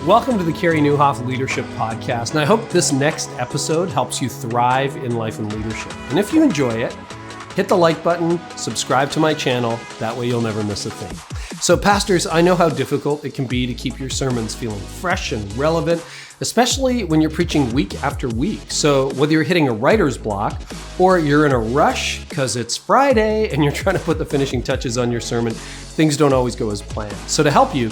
Welcome to the Carey Nieuwhof Leadership Podcast, and I hope this next episode helps you thrive in life and leadership. And if you enjoy it, hit the like button, subscribe to my channel, that way you'll never miss a thing. So pastors, I know how difficult it can be to keep your sermons feeling fresh and relevant, especially when you're preaching week after week. So whether you're hitting a writer's block or you're in a rush because it's Friday and you're trying to put the finishing touches on your sermon, things don't always go as planned. So to help you,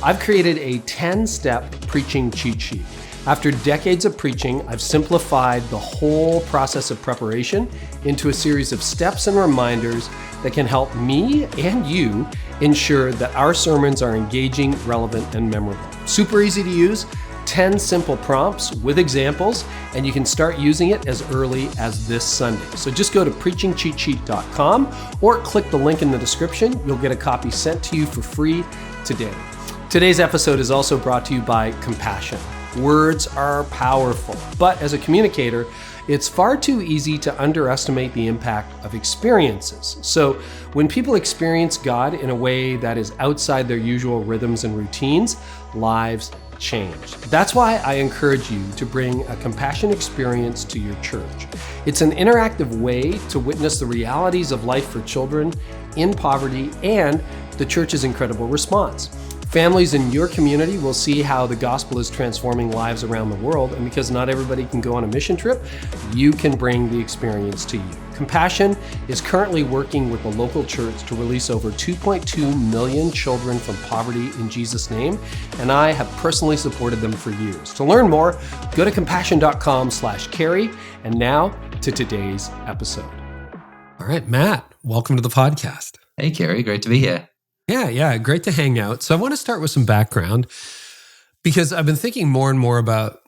I've created a 10-step preaching cheat sheet. After decades of preaching, I've simplified the whole process of preparation into a series of steps and reminders that can help me and you ensure that our sermons are engaging, relevant, and memorable. Super easy to use, 10 simple prompts with examples, and you can start using it as early as this Sunday. So just go to preachingcheatsheet.com or click the link in the description. You'll get a copy sent to you for free today. Today's episode is also brought to you by compassion. Words are powerful, but as a communicator, it's far too easy to underestimate the impact of experiences. So when people experience God in a way that is outside their usual rhythms and routines, lives change. That's why I encourage you to bring a compassion experience to your church. It's an interactive way to witness the realities of life for children in poverty and the church's incredible response. Families in your community will see how the gospel is transforming lives around the world, and because not everybody can go on a mission trip, you can bring the experience to you. Compassion is currently working with the local church to release over 2.2 million children from poverty in Jesus' name, and I have personally supported them for years. To learn more, go to compassion.com/Carey, and now to today's episode. All right, Matt, welcome to the podcast. Hey, Carey, great to be here. Yeah, great to hang out. So I want to start with some background because I've been thinking more and more about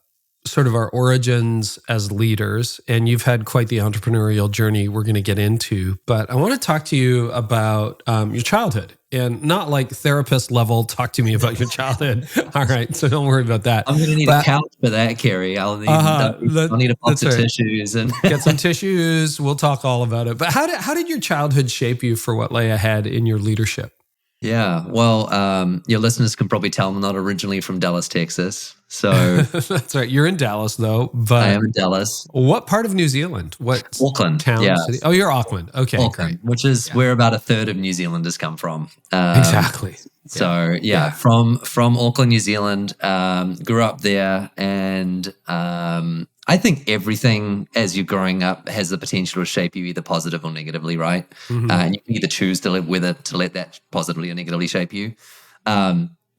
sort of our origins as leaders, and you've had quite the entrepreneurial journey we're going to get into, but I want to talk to you about your childhood, and not like therapist level, talk to me about your childhood. All right, so don't worry about that. I'm going to need a couch for that, Carey. I'll need a box of tissues. And get some tissues. We'll talk all about it. But how did your childhood shape you for what lay ahead in your leadership? Yeah, well, your listeners can probably tell I'm not originally from Dallas, Texas. So that's right. You're in Dallas, though. But I am in Dallas. What part of New Zealand? What Auckland? Town? Yeah. City? Oh, you're Auckland. Okay, Auckland, great. which is where about a third of New Zealanders come from. Exactly. So from Auckland, New Zealand. Grew up there, and I think everything as you're growing up has the potential to shape you either positive or negatively, right? Mm-hmm. And you can either choose to live with it, to let that positively or negatively shape you.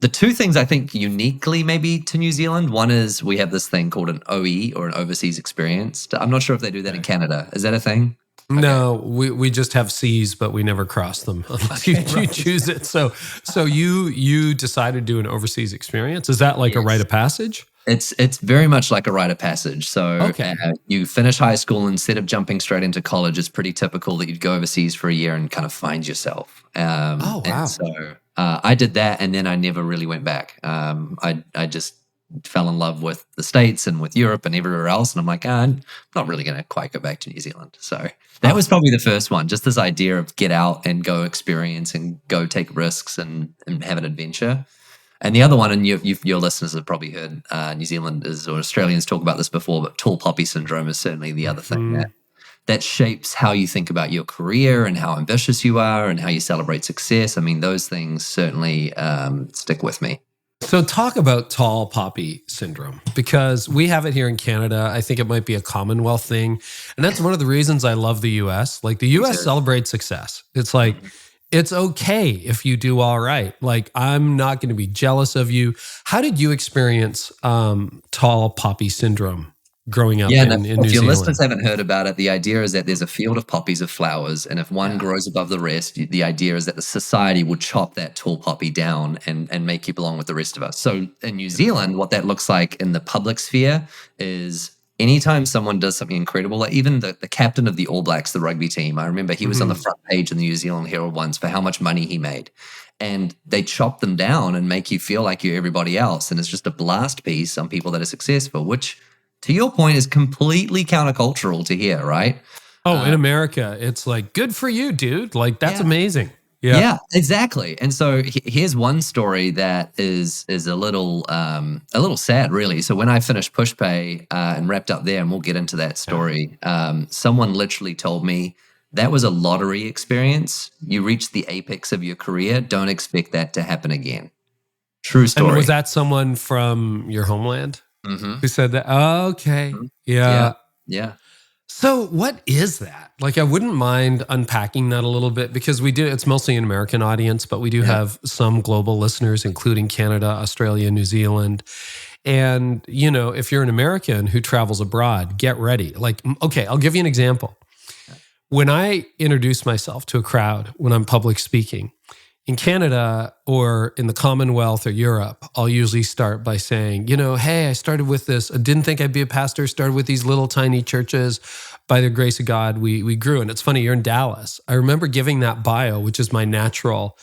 The two things I think uniquely maybe to New Zealand, one is we have this thing called an OE or an overseas experience. I'm not sure if they do that in Canada. Is that a thing? No, we just have C's, but we never cross them unless you choose it. So you decided to do an overseas experience. Is that like a rite of passage? It's very much like a rite of passage. So you finish high school, instead of jumping straight into college, it's pretty typical that you'd go overseas for a year and kind of find yourself. Wow. And so I did that, and then I never really went back. I just fell in love with the States and with Europe and everywhere else. And I'm like, I'm not really going to quite go back to New Zealand. So that was probably the first one, just this idea of get out and go experience and go take risks and have an adventure. And the other one, and your listeners have probably heard New Zealanders or Australians talk about this before, but tall poppy syndrome is certainly the other thing that shapes how you think about your career and how ambitious you are and how you celebrate success. I mean, those things certainly stick with me. So talk about tall poppy syndrome, because we have it here in Canada. I think it might be a Commonwealth thing. And that's one of the reasons I love the U.S. Like the U.S. celebrates success. It's like, it's okay if you do all right. Like, I'm not going to be jealous of you. How did you experience tall poppy syndrome growing up in New Zealand? If your listeners haven't heard about it, the idea is that there's a field of poppies of flowers, and if one grows above the rest, the idea is that the society will chop that tall poppy down and make you belong with the rest of us. So in New Zealand, what that looks like in the public sphere is anytime someone does something incredible, like even the captain of the All Blacks, the rugby team, I remember he was on the front page in the New Zealand Herald once for how much money he made. And they chop them down and make you feel like you're everybody else. And it's just a blast piece on people that are successful, which, to your point, is completely countercultural to hear, right? Oh, in America, it's like, good for you, dude. Like, that's amazing. Yeah, exactly. And so here's one story that is a little sad, really. So when I finished Pushpay and wrapped up there, and we'll get into that story, someone literally told me that was a lottery experience. You reached the apex of your career. Don't expect that to happen again. True story. And was that someone from your homeland who said that? Oh, okay. Yeah. So what is that? Like, I wouldn't mind unpacking that a little bit, because it's mostly an American audience, but we do have some global listeners, including Canada, Australia, New Zealand. And, if you're an American who travels abroad, get ready. Like, okay, I'll give you an example. When I introduce myself to a crowd, when I'm public speaking, in Canada or in the Commonwealth or Europe, I'll usually start by saying, hey, I started with this. I didn't think I'd be a pastor. Started with these little tiny churches. By the grace of God, we grew. And it's funny, you're in Dallas. I remember giving that bio, which is my natural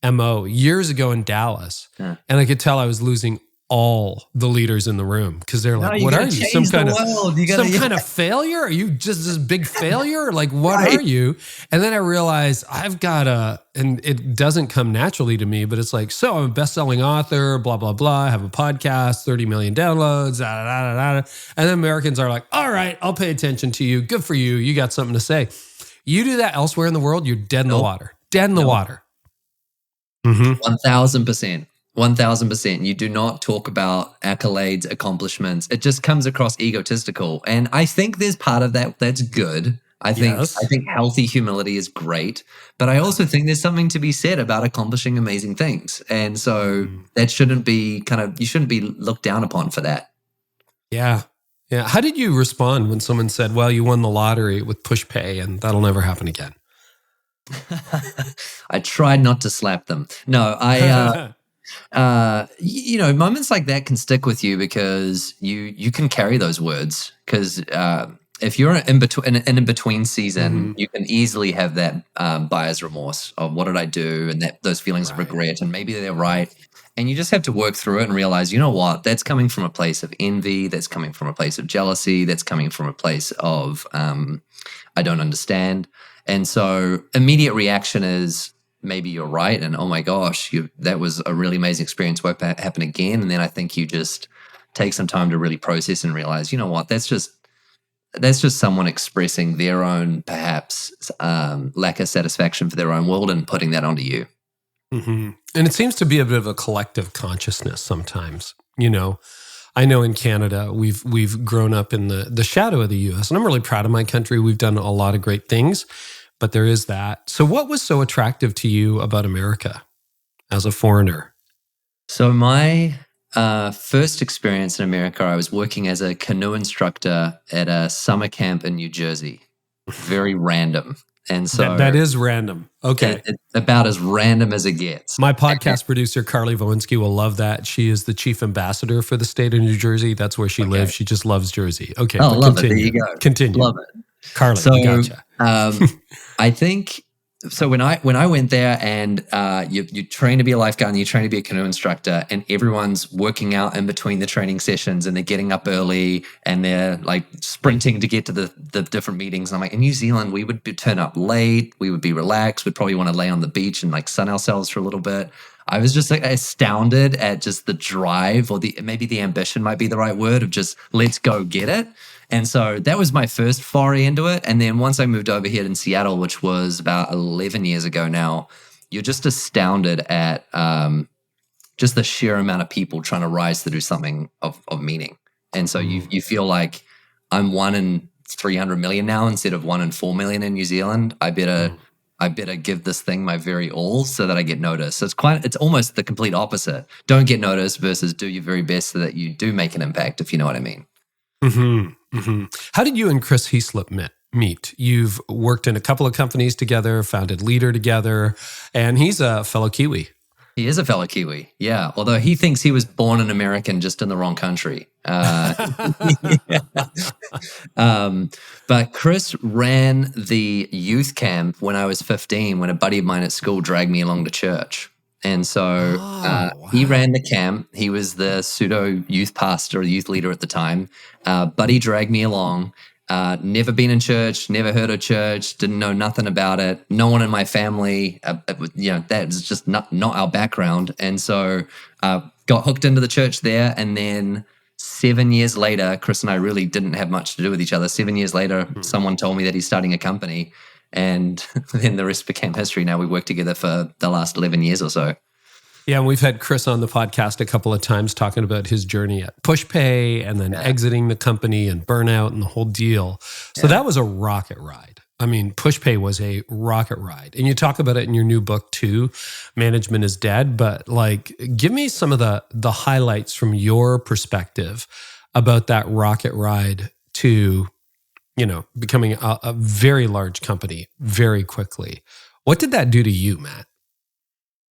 MO, years ago in Dallas. And I could tell I was losing all the leaders in the room, because they're like, what are you? Some kind of failure? Are you just this big failure? Like, what are you? And then I realized and it doesn't come naturally to me, but it's like, so I'm a best-selling author, blah, blah, blah. I have a podcast, 30 million downloads, da, da, da, da, da. And then Americans are like, all right, I'll pay attention to you. Good for you. You got something to say. You do that elsewhere in the world, you're dead in the water. Dead in the water. 1,000%. 1,000%. You do not talk about accolades, accomplishments. It just comes across egotistical. And I think there's part of that that's good. I think healthy humility is great. But I also think there's something to be said about accomplishing amazing things. And so that shouldn't be you shouldn't be looked down upon for that. Yeah. Yeah. How did you respond when someone said, well, you won the lottery with Pushpay and that'll never happen again? I tried not to slap them. No, moments like that can stick with you because you can carry those words. Because if you're in between season, you can easily have that buyer's remorse of what did I do, and those feelings of regret, and maybe they're right. And you just have to work through it and realize, you know what, that's coming from a place of envy, that's coming from a place of jealousy, that's coming from a place of I don't understand. And so immediate reaction is, maybe you're right, and oh my gosh, that was a really amazing experience. Won't happen again. And then I think you just take some time to really process and realize, you know what, that's just someone expressing their own perhaps lack of satisfaction for their own world and putting that onto you. And it seems to be a bit of a collective consciousness sometimes. I know in Canada we've grown up in the shadow of the U.S. and I'm really proud of my country. We've done a lot of great things. But there is that. So what was so attractive to you about America as a foreigner? So my first experience in America, I was working as a canoe instructor at a summer camp in New Jersey. Very random. And so that is random. Okay. It's about as random as it gets. My podcast producer, Carly Nieuwhof, will love that. She is the chief ambassador for the state of New Jersey. That's where she lives. She just loves Jersey. Okay. Oh, love it. There you go. Continue. Love it. Carly, we gotcha. I think so. When I went there, and you train to be a lifeguard and you train to be a canoe instructor, and everyone's working out in between the training sessions, and they're getting up early and they're like sprinting to get to the different meetings. And I'm like, in New Zealand, we would turn up late, we would be relaxed, we'd probably want to lay on the beach and like sun ourselves for a little bit. I was just like astounded at just the drive, or maybe the ambition might be the right word, of just let's go get it. And so that was my first foray into it. And then once I moved over here in Seattle, which was about 11 years ago now, you're just astounded at just the sheer amount of people trying to rise to do something of meaning. And so you feel like I'm 1 in 300 million now instead of 1 in 4 million in New Zealand. I better give this thing my very all so that I get noticed. So it's almost the complete opposite. Don't get noticed versus do your very best so that you do make an impact, if you know what I mean. How did you and Chris Heaslip meet? You've worked in a couple of companies together, founded Leader together, and he's a fellow Kiwi. He is a fellow Kiwi, yeah. Although he thinks he was born an American just in the wrong country. But Chris ran the youth camp when I was 15, when a buddy of mine at school dragged me along to church. And so he ran the camp. He was the pseudo youth pastor or youth leader at the time. Buddy dragged me along. never been in church, never heard of church, didn't know nothing about it. No one in my family, that's just not our background. And so got hooked into the church there. And then 7 years later, Chris and I really didn't have much to do with each other. 7 years later, someone told me that he's starting a company. And then the rest became history. Now we work together for the last 11 years or so. Yeah, and we've had Chris on the podcast a couple of times talking about his journey at Pushpay and then exiting the company and burnout and the whole deal. So that was a rocket ride. I mean, Pushpay was a rocket ride. And you talk about it in your new book too, Management is Dead. But like, give me some of the highlights from your perspective about that rocket ride to, becoming a very large company very quickly. What did that do to you, Matt?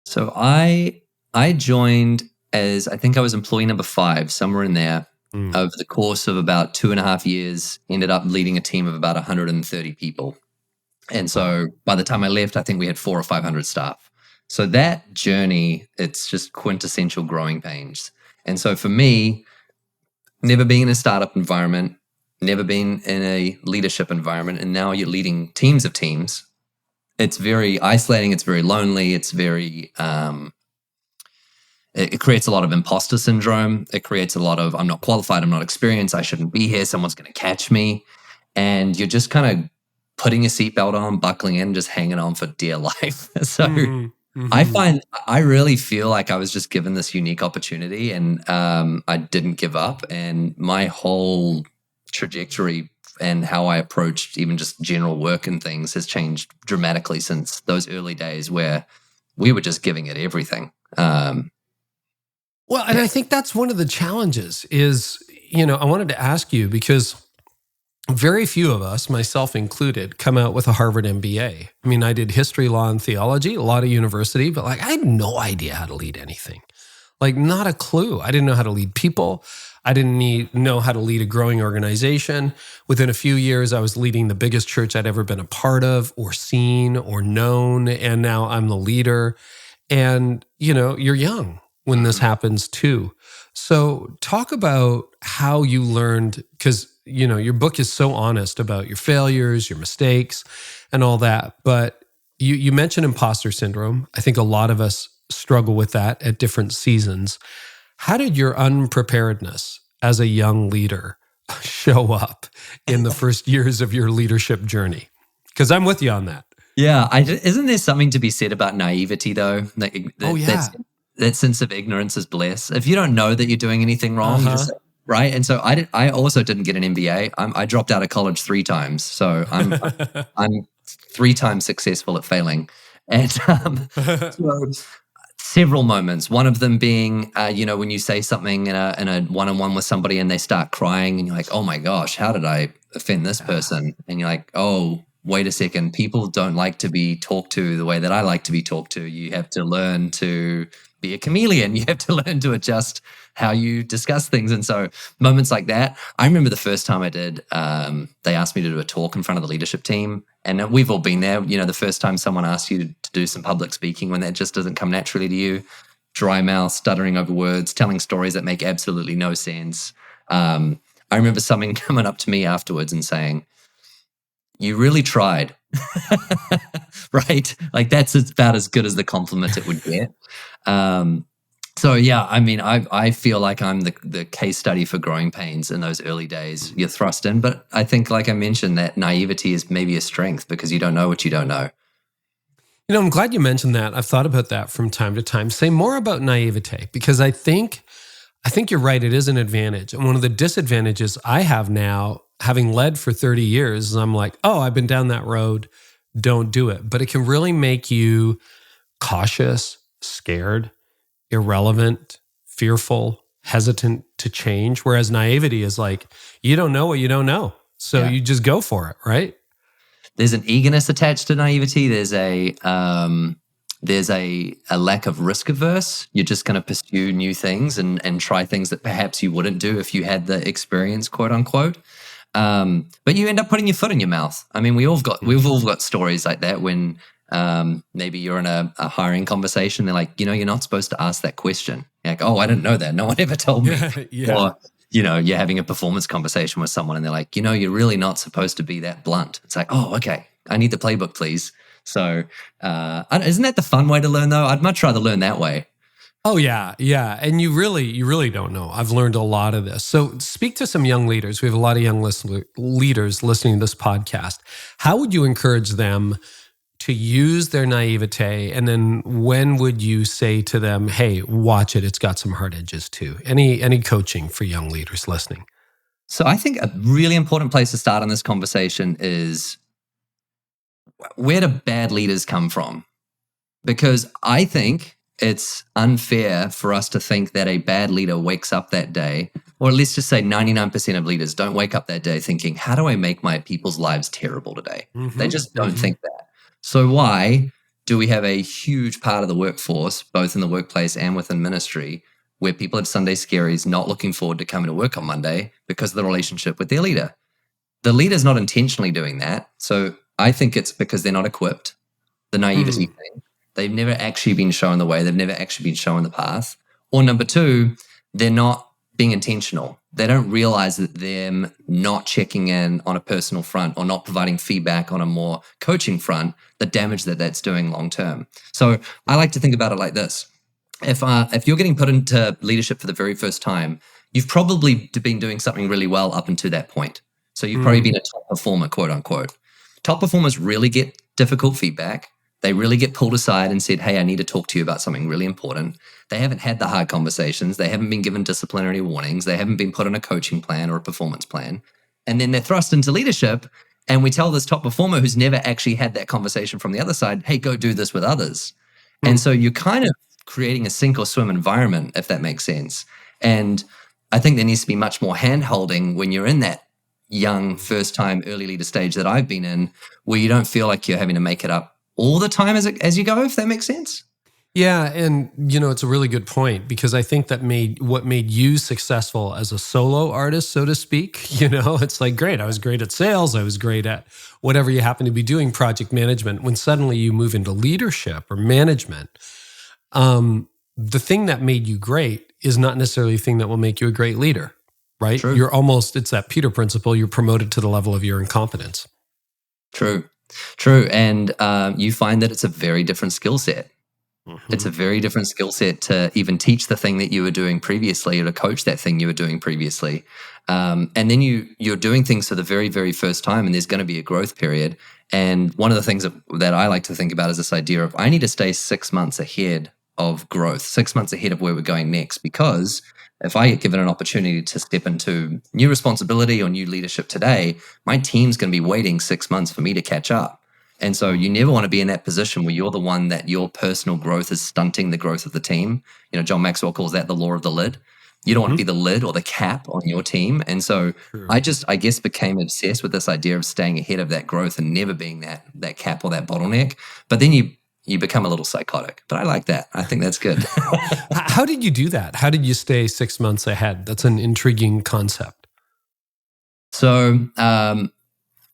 So I joined as, I think I was employee number 5, somewhere in there. Over the course of about 2.5 years, ended up leading a team of about 130 people. And so by the time I left, I think we had 400 or 500 staff. So that journey, it's just quintessential growing pains. And so for me, never being in a startup environment, never been in a leadership environment, and now you're leading teams of teams. It's very isolating. It's very lonely. It's very, it creates a lot of imposter syndrome. It creates a lot of, I'm not qualified, I'm not experienced, I shouldn't be here, someone's going to catch me. And you're just kind of putting your seatbelt on, buckling in, just hanging on for dear life. So I really feel like I was just given this unique opportunity, and I didn't give up. And my whole trajectory and how I approached even just general work and things has changed dramatically since those early days where we were just giving it everything. Well, and I think that's one of the challenges is, I wanted to ask you because very few of us, myself included, come out with a Harvard MBA. I mean, I did history, law, and theology, a lot of university, but like I had no idea how to lead anything. Like not a clue. I didn't know how to lead people. I didn't know how to lead a growing organization. Within a few years, I was leading the biggest church I'd ever been a part of or seen or known. And now I'm the leader. And, you're young when this happens too. So talk about how you learned, because, your book is so honest about your failures, your mistakes, and all that. But you mentioned imposter syndrome. I think a lot of us struggle with that at different seasons. How did your unpreparedness as a young leader show up in the first years of your leadership journey? Because I'm with you on that. Yeah. Isn't there something to be said about naivety, though? That sense of ignorance is bliss. If you don't know that you're doing anything wrong, you just, right? And so I also didn't get an MBA. I dropped out of college 3 times. So I'm 3 times successful at failing. And so several moments. One of them being, when you say something in a one-on-one with somebody and they start crying and you're like, oh my gosh, how did I offend this person? And you're like, oh, wait a second. People don't like to be talked to the way that I like to be talked to. You have to learn to be a chameleon. You have to learn to adjust how you discuss things. And so moments like that, I remember the first time I did, they asked me to do a talk in front of the leadership team. And we've all been there, the first time someone asks you to do some public speaking when that just doesn't come naturally to you, dry mouth, stuttering over words, telling stories that make absolutely no sense. I remember someone coming up to me afterwards and saying, you really tried, right? Like that's about as good as the compliment it would get. So yeah, I mean, I feel like I'm the case study for growing pains in those early days. You're thrust in, but I think, like I mentioned, that naivety is maybe a strength because you don't know what you don't know. I'm glad you mentioned that. I've thought about that from time to time. Say more about naivete, because I think you're right. It is an advantage. And one of the disadvantages I have now, having led for 30 years, is I'm like, oh, I've been down that road. Don't do it. But it can really make you cautious, scared, irrelevant, fearful, hesitant to change. Whereas naivety is like, you don't know what you don't know. So you just go for it, right? There's an eagerness attached to naivety. There's a lack of risk averse. You're just going to pursue new things and try things that perhaps you wouldn't do if you had the experience, quote unquote. But you end up putting your foot in your mouth. I mean, we've all got stories like that when maybe you're in a hiring conversation. They're like, you're not supposed to ask that question. You're like, oh, I didn't know that. No one ever told me. Yeah. Or you're having a performance conversation with someone and they're like, you're really not supposed to be that blunt. It's like, oh, okay, I need the playbook, please. So isn't that the fun way to learn though? I'd much rather learn that way. Oh yeah. And you really don't know. I've learned a lot of this. So speak to some young leaders. We have a lot of young leaders listening to this podcast. How would you encourage them to use their naivete? And then when would you say to them, hey, watch it, it's got some hard edges too? Any coaching for young leaders listening? So I think a really important place to start on this conversation is, where do bad leaders come from? Because I think it's unfair for us to think that a bad leader wakes up that day, or let's just say 99% of leaders don't wake up that day thinking, how do I make my people's lives terrible today? They just don't think that. So why do we have a huge part of the workforce, both in the workplace and within ministry, where people have Sunday scaries, not looking forward to coming to work on Monday because of the relationship with their leader? The leader's not intentionally doing that. So I think it's because they're not equipped. The naivety thing. They've never actually been shown the way. They've never actually been shown the path. Or number two, they're not being intentional. They don't realize that them not checking in on a personal front or not providing feedback on a more coaching front, the damage that that's doing long term. So I like to think about it like this. If you're getting put into leadership for the very first time, you've probably been doing something really well up until that point. So you've probably been a top performer, quote unquote. Top performers really get difficult feedback. They really get pulled aside and said, hey, I need to talk to you about something really important. They haven't had the hard conversations. They haven't been given disciplinary warnings. They haven't been put on a coaching plan or a performance plan. And then they're thrust into leadership. And we tell this top performer who's never actually had that conversation from the other side, hey, go do this with others. And so you're kind of creating a sink or swim environment, if that makes sense. And I think there needs to be much more hand-holding when you're in that young, first-time, early leader stage that I've been in, where you don't feel like you're having to make it up all the time as you go, if that makes sense. Yeah, and it's a really good point, because I think that what made you successful as a solo artist, so to speak. It's like, great, I was great at sales, I was great at whatever you happen to be doing, project management. When suddenly you move into leadership or management, the thing that made you great is not necessarily the thing that will make you a great leader, right? True. It's that Peter principle. You're promoted to the level of your incompetence. True. And you find that it's a very different skill set. It's a very different skill set to even teach the thing that you were doing previously, or to coach that thing you were doing previously. And then you're doing things for the very, very first time, and there's going to be a growth period. And one of the things that I like to think about is this idea of, I need to stay 6 months ahead of growth, 6 months ahead of where we're going next, because if I get given an opportunity to step into new responsibility or new leadership today, my team's going to be waiting 6 months for me to catch up. And so you never want to be in that position where you're the one that your personal growth is stunting the growth of the team. John Maxwell calls that the law of the lid. You don't want to be the lid or the cap on your team. And so I guess became obsessed with this idea of staying ahead of that growth and never being that cap or that bottleneck. But then you become a little psychotic. But I like that. I think that's good. How did you do that? How did you stay 6 months ahead? That's an intriguing concept. So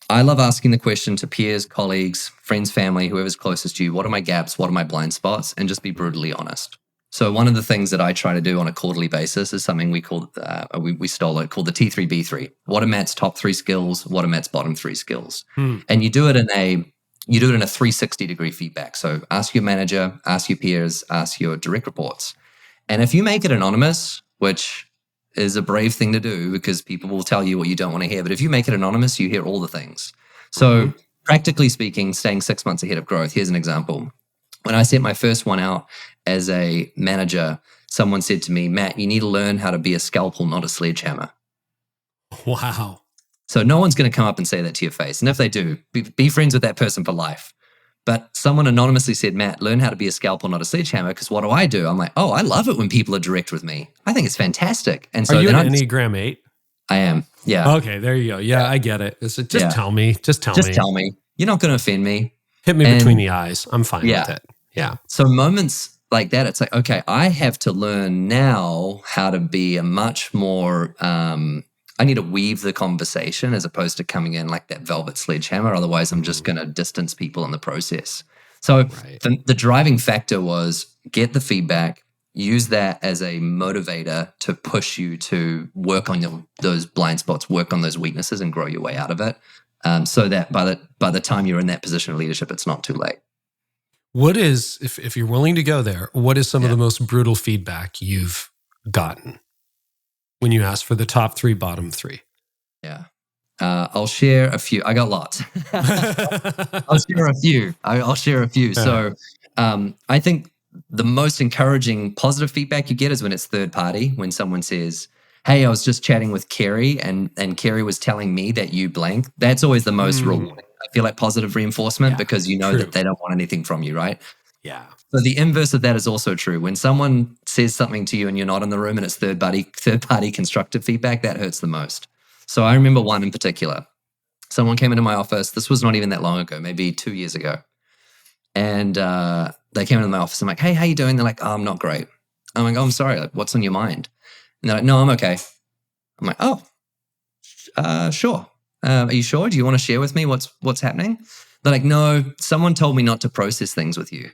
I love asking the question to peers, colleagues, friends, family, whoever's closest to you, what are my gaps? What are my blind spots? And just be brutally honest. So one of the things that I try to do on a quarterly basis is something we call, we stole it, called the T3B3. What are Matt's top 3 skills? What are Matt's bottom 3 skills? And you do it in a 360-degree feedback. So ask your manager, ask your peers, ask your direct reports. And if you make it anonymous, which is a brave thing to do, because people will tell you what you don't want to hear. But if you make it anonymous, you hear all the things. So practically speaking, staying 6 months ahead of growth. Here's an example. When I sent my first one out as a manager, someone said to me, Matt, you need to learn how to be a scalpel, not a sledgehammer. Wow. So no one's going to come up and say that to your face. And if they do, be friends with that person for life. But someone anonymously said, Matt, learn how to be a scalpel, not a sledgehammer, because what do? I'm like, oh, I love it when people are direct with me. I think it's fantastic. And so are you an Enneagram 8? I am, yeah. Okay, there you go. Yeah, I get it. Just tell me. Just tell me. You're not going to offend me. Hit me between the eyes. I'm fine with it. Yeah. So moments like that, it's like, okay, I have to learn now how to be a much more, I need to weave the conversation as opposed to coming in like that velvet sledgehammer. Otherwise, I'm just going to distance people in the process. So the driving factor was get the feedback, use that as a motivator to push you to work on those blind spots, work on those weaknesses, and grow your way out of it. So that by the time you're in that position of leadership, it's not too late. What is, if you're willing to go there, what is some of the most brutal feedback you've gotten when you ask for the top 3, bottom 3? Yeah. I'll share a few. I got lots. I'll share a few. I'll share a few. So I think the most encouraging positive feedback you get is when it's third party, when someone says, hey, I was just chatting with Carey and Carey was telling me that you blank. That's always the most rewarding. I feel like positive reinforcement because you know that they don't want anything from you, right? Yeah. So the inverse of that is also true. When someone says something to you and you're not in the room and it's third party constructive feedback, that hurts the most. So I remember one in particular. Someone came into my office. This was not even that long ago, maybe 2 years ago. And they came into my office. I'm like, hey, how you doing? They're like, oh, I'm not great. I'm like, oh, I'm sorry. Like, what's on your mind? And they're like, no, I'm okay. I'm like, oh, sure. Are you sure? Do you want to share with me what's happening? They're like, no, someone told me not to process things with you.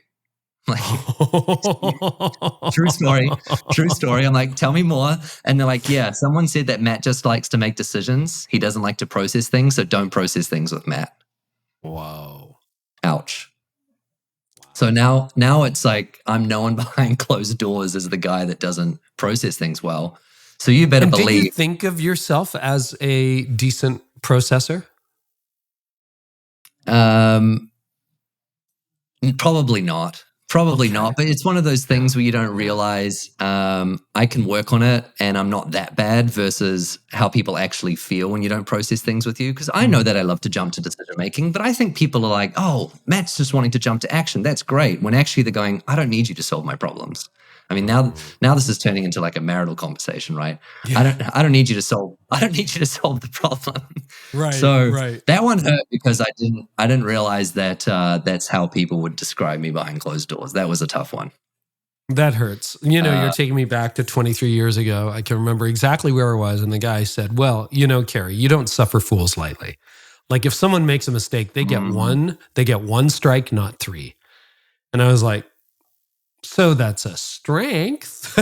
I'm like, true story. I'm like, tell me more. And they're like, yeah, someone said that Matt just likes to make decisions. He doesn't like to process things, so don't process things with Matt. Whoa. Ouch. So now it's like I'm known behind closed doors as the guy that doesn't process things well. So you better believe. Do you think of yourself as a decent processor? Probably not. But it's one of those things where you don't realize I can work on it and I'm not that bad versus how people actually feel when you don't process things with you. Because I know that I love to jump to decision making, but I think people are like, oh, Matt's just wanting to jump to action. That's great. When actually they're going, I don't need you to solve my problems. I mean, now this is turning into like a marital conversation, right? Yeah. I don't need you to solve the problem. Right. So that one hurt because I didn't realize that that's how people would describe me behind closed doors. That was a tough one. That hurts. You're taking me back to 23 years ago. I can remember exactly where I was. And the guy said, well, Carey, you don't suffer fools lightly. Like if someone makes a mistake, they get one strike, not 3. And I was like, so that's a strength,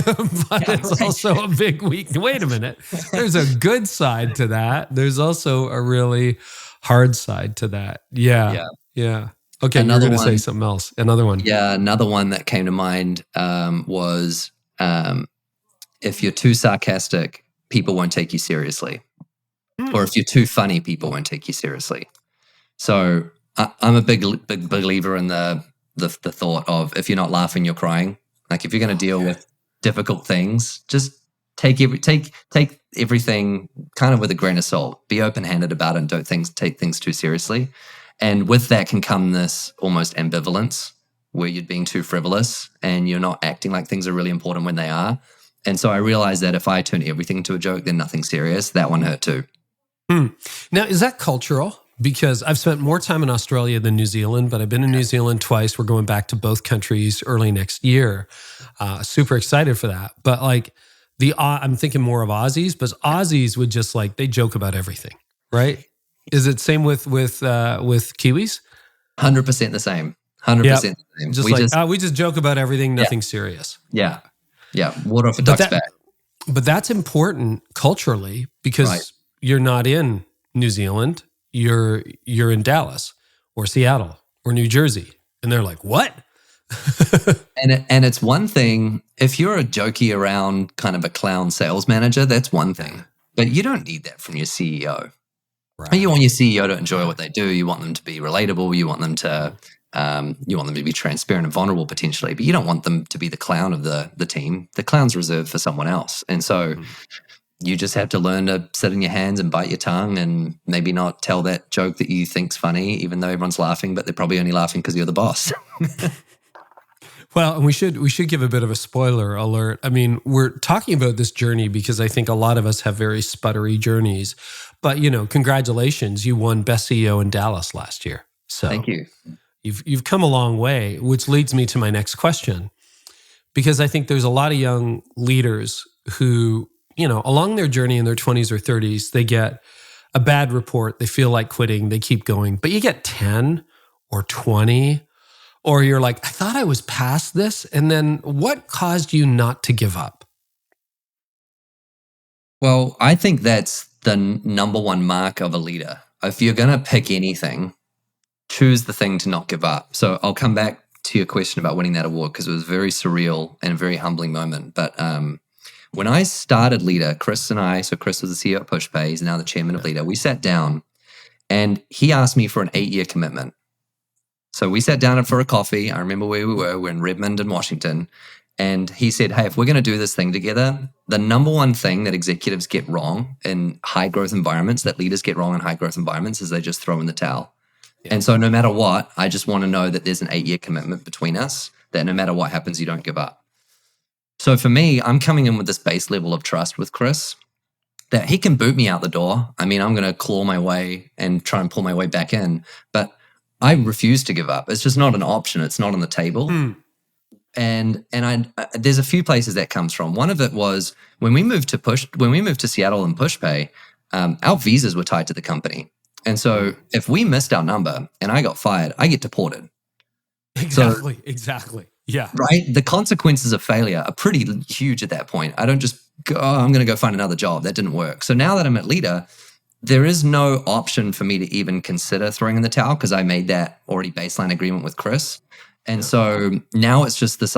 but it's also a big weakness. Wait a minute. There's a good side to that. There's also a really hard side to that. Yeah. Okay, you're going to say something else. Another one. Yeah, another one that came to mind was if you're too sarcastic, people won't take you seriously. Or if you're too funny, people won't take you seriously. So I'm a big believer in the thought of if you're not laughing, you're crying. Like if you're going to deal with difficult things, just take everything kind of with a grain of salt. Be open-handed about it and don't take things too seriously. And with that can come this almost ambivalence where you're being too frivolous and you're not acting like things are really important when they are. And so I realized that if I turn everything into a joke, then nothing serious. That one hurt too. Now, is that cultural? Because I've spent more time in Australia than New Zealand, but I've been in New Zealand twice. We're going back to both countries early next year. Super excited for that. But like I'm thinking more of Aussies, but Aussies would just like, they joke about everything, right? Is it same with Kiwis? 100% the same. 100% the same. We just joke about everything, nothing serious. Yeah. Water off a duck's back. But that's important culturally because you're not in New Zealand. You're in Dallas or Seattle or New Jersey. And they're like, what? and it's one thing, if you're a jokey around kind of a clown sales manager, that's one thing. But you don't need that from your CEO. Right. You want your CEO to enjoy what they do. You want them to be relatable. You want them to be transparent and vulnerable potentially, but you don't want them to be the clown of the team. The clown's reserved for someone else. And so you just have to learn to sit in your hands and bite your tongue and maybe not tell that joke that you think's funny, even though everyone's laughing, but they're probably only laughing because you're the boss. Well, and we should give a bit of a spoiler alert. I mean, we're talking about this journey because I think a lot of us have very sputtery journeys. But, congratulations, you won Best CEO in Dallas last year. So thank you. You've come a long way, which leads me to my next question. Because I think there's a lot of young leaders who, along their journey in their 20s or 30s, they get a bad report, they feel like quitting, they keep going. But you get 10 or 20 Or you're like, I thought I was past this. And then what caused you not to give up? Well, I think that's the number one mark of a leader. If you're going to pick anything, choose the thing to not give up. So I'll come back to your question about winning that award because it was very surreal and a very humbling moment. But when I started Leader, Chris and I, so Chris was the CEO at Pushpay, he's now the chairman of Leader, we sat down and he asked me for an 8-year commitment. So we sat down for a coffee. I remember where we were. We're in Redmond in Washington. And he said, hey, if we're going to do this thing together, the number one thing that executives get wrong in high growth environments, that leaders get wrong in high growth environments, is they just throw in the towel. Yeah. And so no matter what, I just want to know that there's an 8-year commitment between us, that no matter what happens, you don't give up. So for me, I'm coming in with this base level of trust with Chris that he can boot me out the door. I mean, I'm going to claw my way and try and pull my way back in, but I refuse to give up. It's just not an option. It's not on the table. And there's a few places that comes from. One of it was when we moved to Seattle and Pushpay, our visas were tied to the company. And so if we missed our number and I got fired, I get deported. Exactly. Yeah. Right? The consequences of failure are pretty huge at that point. I don't just go, I'm going to go find another job. That didn't work. So now that I'm at Leader, there is no option for me to even consider throwing in the towel because I made that already baseline agreement with Chris. And so now it's just this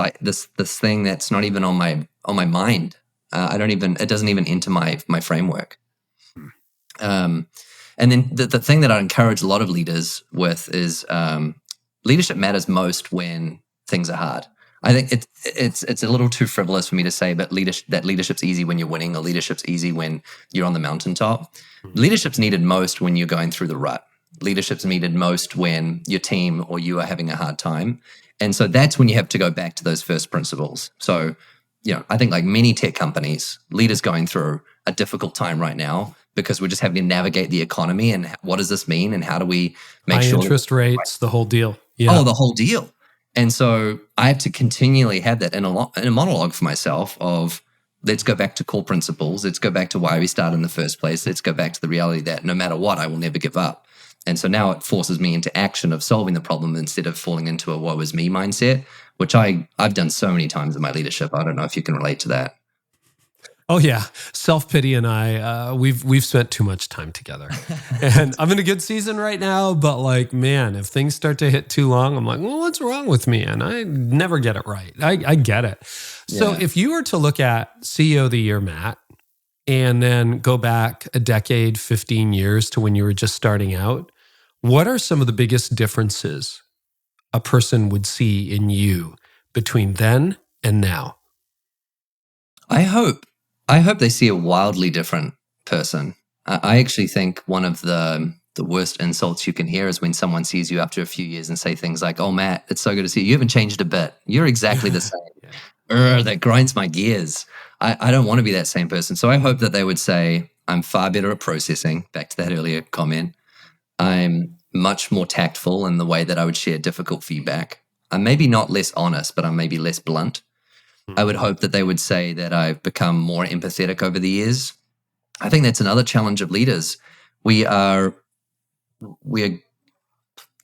thing that's not even on my mind. It doesn't even enter my framework. And then the thing that I encourage a lot of leaders with is leadership matters most when things are hard. I think it's a little too frivolous for me to say, but leadership's easy when you're winning, or leadership's easy when you're on the mountaintop. Leadership's needed most when you're going through the rut. Leadership's needed most when your team or you are having a hard time. And so that's when you have to go back to those first principles. So, I think like many tech companies, leaders going through a difficult time right now because we're just having to navigate the economy and what does this mean and how do we make sure— high interest rates, the whole deal. Yeah. Oh, the whole deal. And so I have to continually have that in a monologue for myself of, let's go back to core principles. Let's go back to why we started in the first place. Let's go back to the reality that no matter what, I will never give up. And so now it forces me into action of solving the problem instead of falling into a woe is me mindset, which I've done so many times in my leadership. I don't know if you can relate to that. Oh yeah, self-pity and I, we've spent too much time together, and I'm in a good season right now. But like, man, if things start to hit too long, I'm like, well, what's wrong with me? And I never get it right. I get it. So if you were to look at CEO of the Year, Matt, and then go back a decade, 15 years to when you were just starting out, what are some of the biggest differences a person would see in you between then and now? I hope they see a wildly different person. I actually think one of the worst insults you can hear is when someone sees you after a few years and say things like, oh, Matt, it's so good to see you. You haven't changed a bit. You're exactly the same. That grinds my gears. I don't want to be that same person. So I hope that they would say, I'm far better at processing, back to that earlier comment. I'm much more tactful in the way that I would share difficult feedback. I'm maybe not less honest, but I'm maybe less blunt. I would hope that they would say that I've become more empathetic over the years. I think that's another challenge of leaders. We are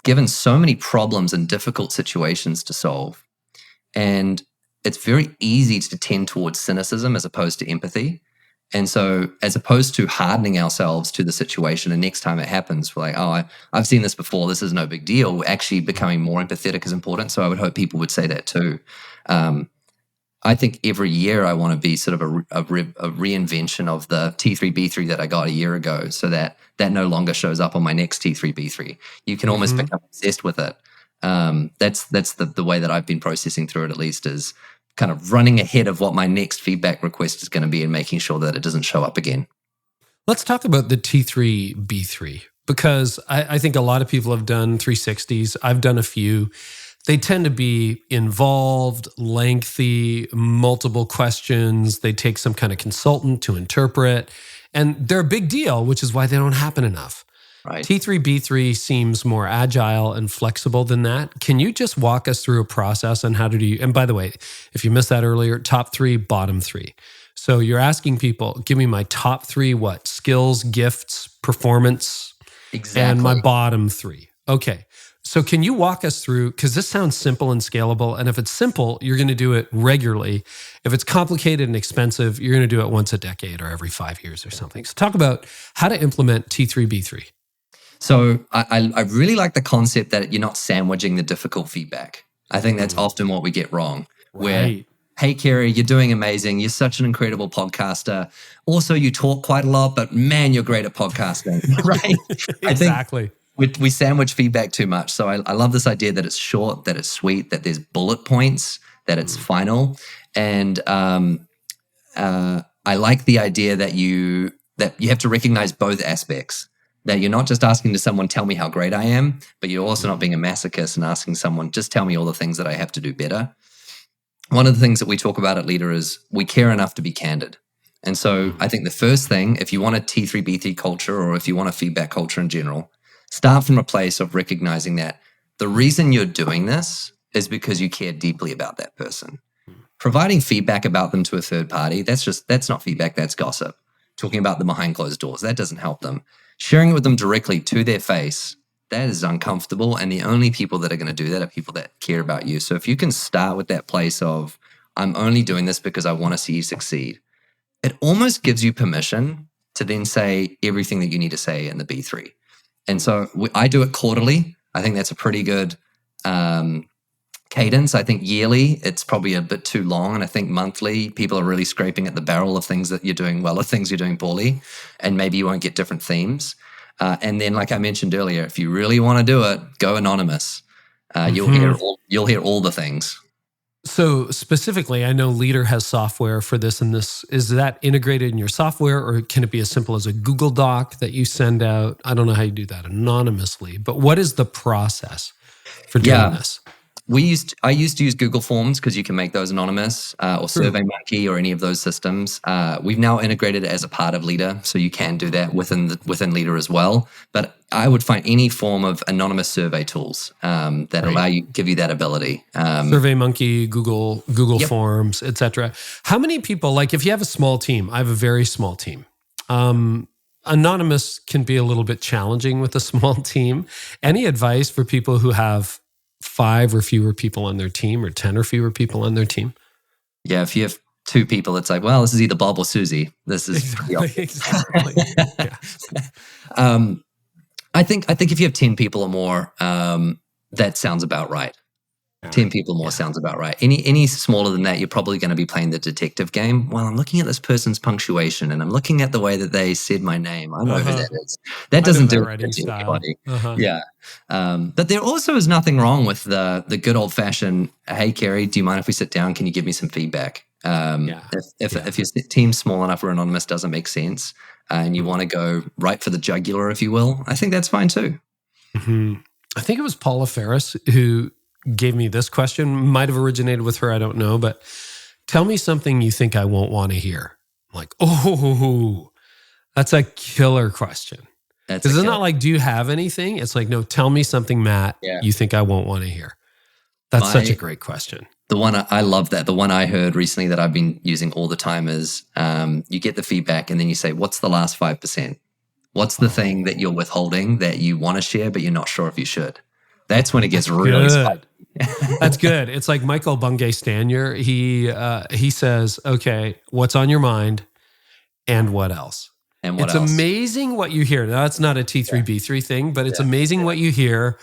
given so many problems and difficult situations to solve. And it's very easy to tend towards cynicism as opposed to empathy. And so as opposed to hardening ourselves to the situation, and next time it happens, we're like, oh, I've seen this before, this is no big deal. Actually becoming more empathetic is important. So I would hope people would say that too. I think every year I want to be sort of a reinvention of the T3B3 that I got a year ago, so that no longer shows up on my next T3B3. You can almost become obsessed with it. That's the way that I've been processing through it, at least, is kind of running ahead of what my next feedback request is going to be and making sure that it doesn't show up again. Let's talk about the T3B3, because I think a lot of people have done 360s. I've done a few. They tend to be involved, lengthy, multiple questions. They take some kind of consultant to interpret, and they're a big deal, which is why they don't happen enough. Right. T3B3 seems more agile and flexible than that. Can you just walk us through a process on how to do, and by the way, if you missed that earlier, top 3, bottom 3. So you're asking people, give me my top 3, skills, gifts, performance, exactly, and my bottom 3. Okay. So can you walk us through, because this sounds simple and scalable, and if it's simple, you're going to do it regularly. If it's complicated and expensive, you're going to do it once a decade or every 5 years or something. So talk about how to implement T3B3. So I really like the concept that you're not sandwiching the difficult feedback. I think that's often what we get wrong. Where, hey, Carey, you're doing amazing. You're such an incredible podcaster. Also, you talk quite a lot, but man, you're great at podcasting, right? Exactly. I think we sandwich feedback too much. So I love this idea that it's short, that it's sweet, that there's bullet points, that it's final. And I like the idea that you have to recognize both aspects. That you're not just asking to someone, tell me how great I am, but you're also not being a masochist and asking someone, just tell me all the things that I have to do better. One of the things that we talk about at Leader is we care enough to be candid. And so I think the first thing, if you want a T3B3 culture or if you want a feedback culture in general, start from a place of recognizing that the reason you're doing this is because you care deeply about that person. Providing feedback about them to a third party, that's not feedback, that's gossip. Talking about them behind closed doors, that doesn't help them. Sharing it with them directly to their face, that is uncomfortable. And the only people that are going to do that are people that care about you. So if you can start with that place of, I'm only doing this because I want to see you succeed, it almost gives you permission to then say everything that you need to say in the B3. And so I do it quarterly. I think that's a pretty good cadence. I think yearly, it's probably a bit too long. And I think monthly, people are really scraping at the barrel of things that you're doing well or things you're doing poorly. And maybe you won't get different themes. And then, like I mentioned earlier, if you really want to do it, go anonymous. You'll hear all the things. So specifically, I know Leader has software for this and this. Is that integrated in your software, or can it be as simple as a Google Doc that you send out? I don't know how you do that anonymously, but what is the process for doing this? I used to use Google Forms because you can make those anonymous, or SurveyMonkey or any of those systems. We've now integrated it as a part of Leader, so you can do that within Leader as well. But I would find any form of anonymous survey tools that give you that ability. SurveyMonkey, Google Forms, etc. How many people? Like, if you have a small team, I have a very small team. Anonymous can be a little bit challenging with a small team. Any advice for people who have 5 or fewer people on their team, or 10 or fewer people on their team? Yeah, if you have 2 people, it's like, well, this is either Bob or Susie. This is exactly. Yeah. I think if you have 10 people or more, that sounds about right. 10 people more sounds about right. Any smaller than that, you're probably going to be playing the detective game. Well, I'm looking at this person's punctuation and I'm looking at the way that they said my name. I know who that is. That doesn't do it to anybody. Yeah. But there also is nothing wrong with the good old fashioned, hey, Carey, do you mind if we sit down? Can you give me some feedback? If your team's small enough where anonymous doesn't make sense and you want to go right for the jugular, if you will, I think that's fine too. Mm-hmm. I think it was Paula Ferris who gave me this question. Might have originated with her, I don't know, but tell me something you think I won't want to hear. I'm like, oh, that's a killer question. Because it's not like, do you have anything? It's like, no, tell me something, Matt, you think I won't want to hear. That's such a great question. The one, I love that. The one I heard recently that I've been using all the time is you get the feedback and then you say, what's the last 5%? What's the thing that you're withholding that you want to share, but you're not sure if you should? That's when it gets really spicy. That's good. It's like Michael Bungay Stanier. He says, okay, what's on your mind and what else? And what else? It's amazing what you hear. Now, that's not a T3B3 thing, but it's amazing what you hear,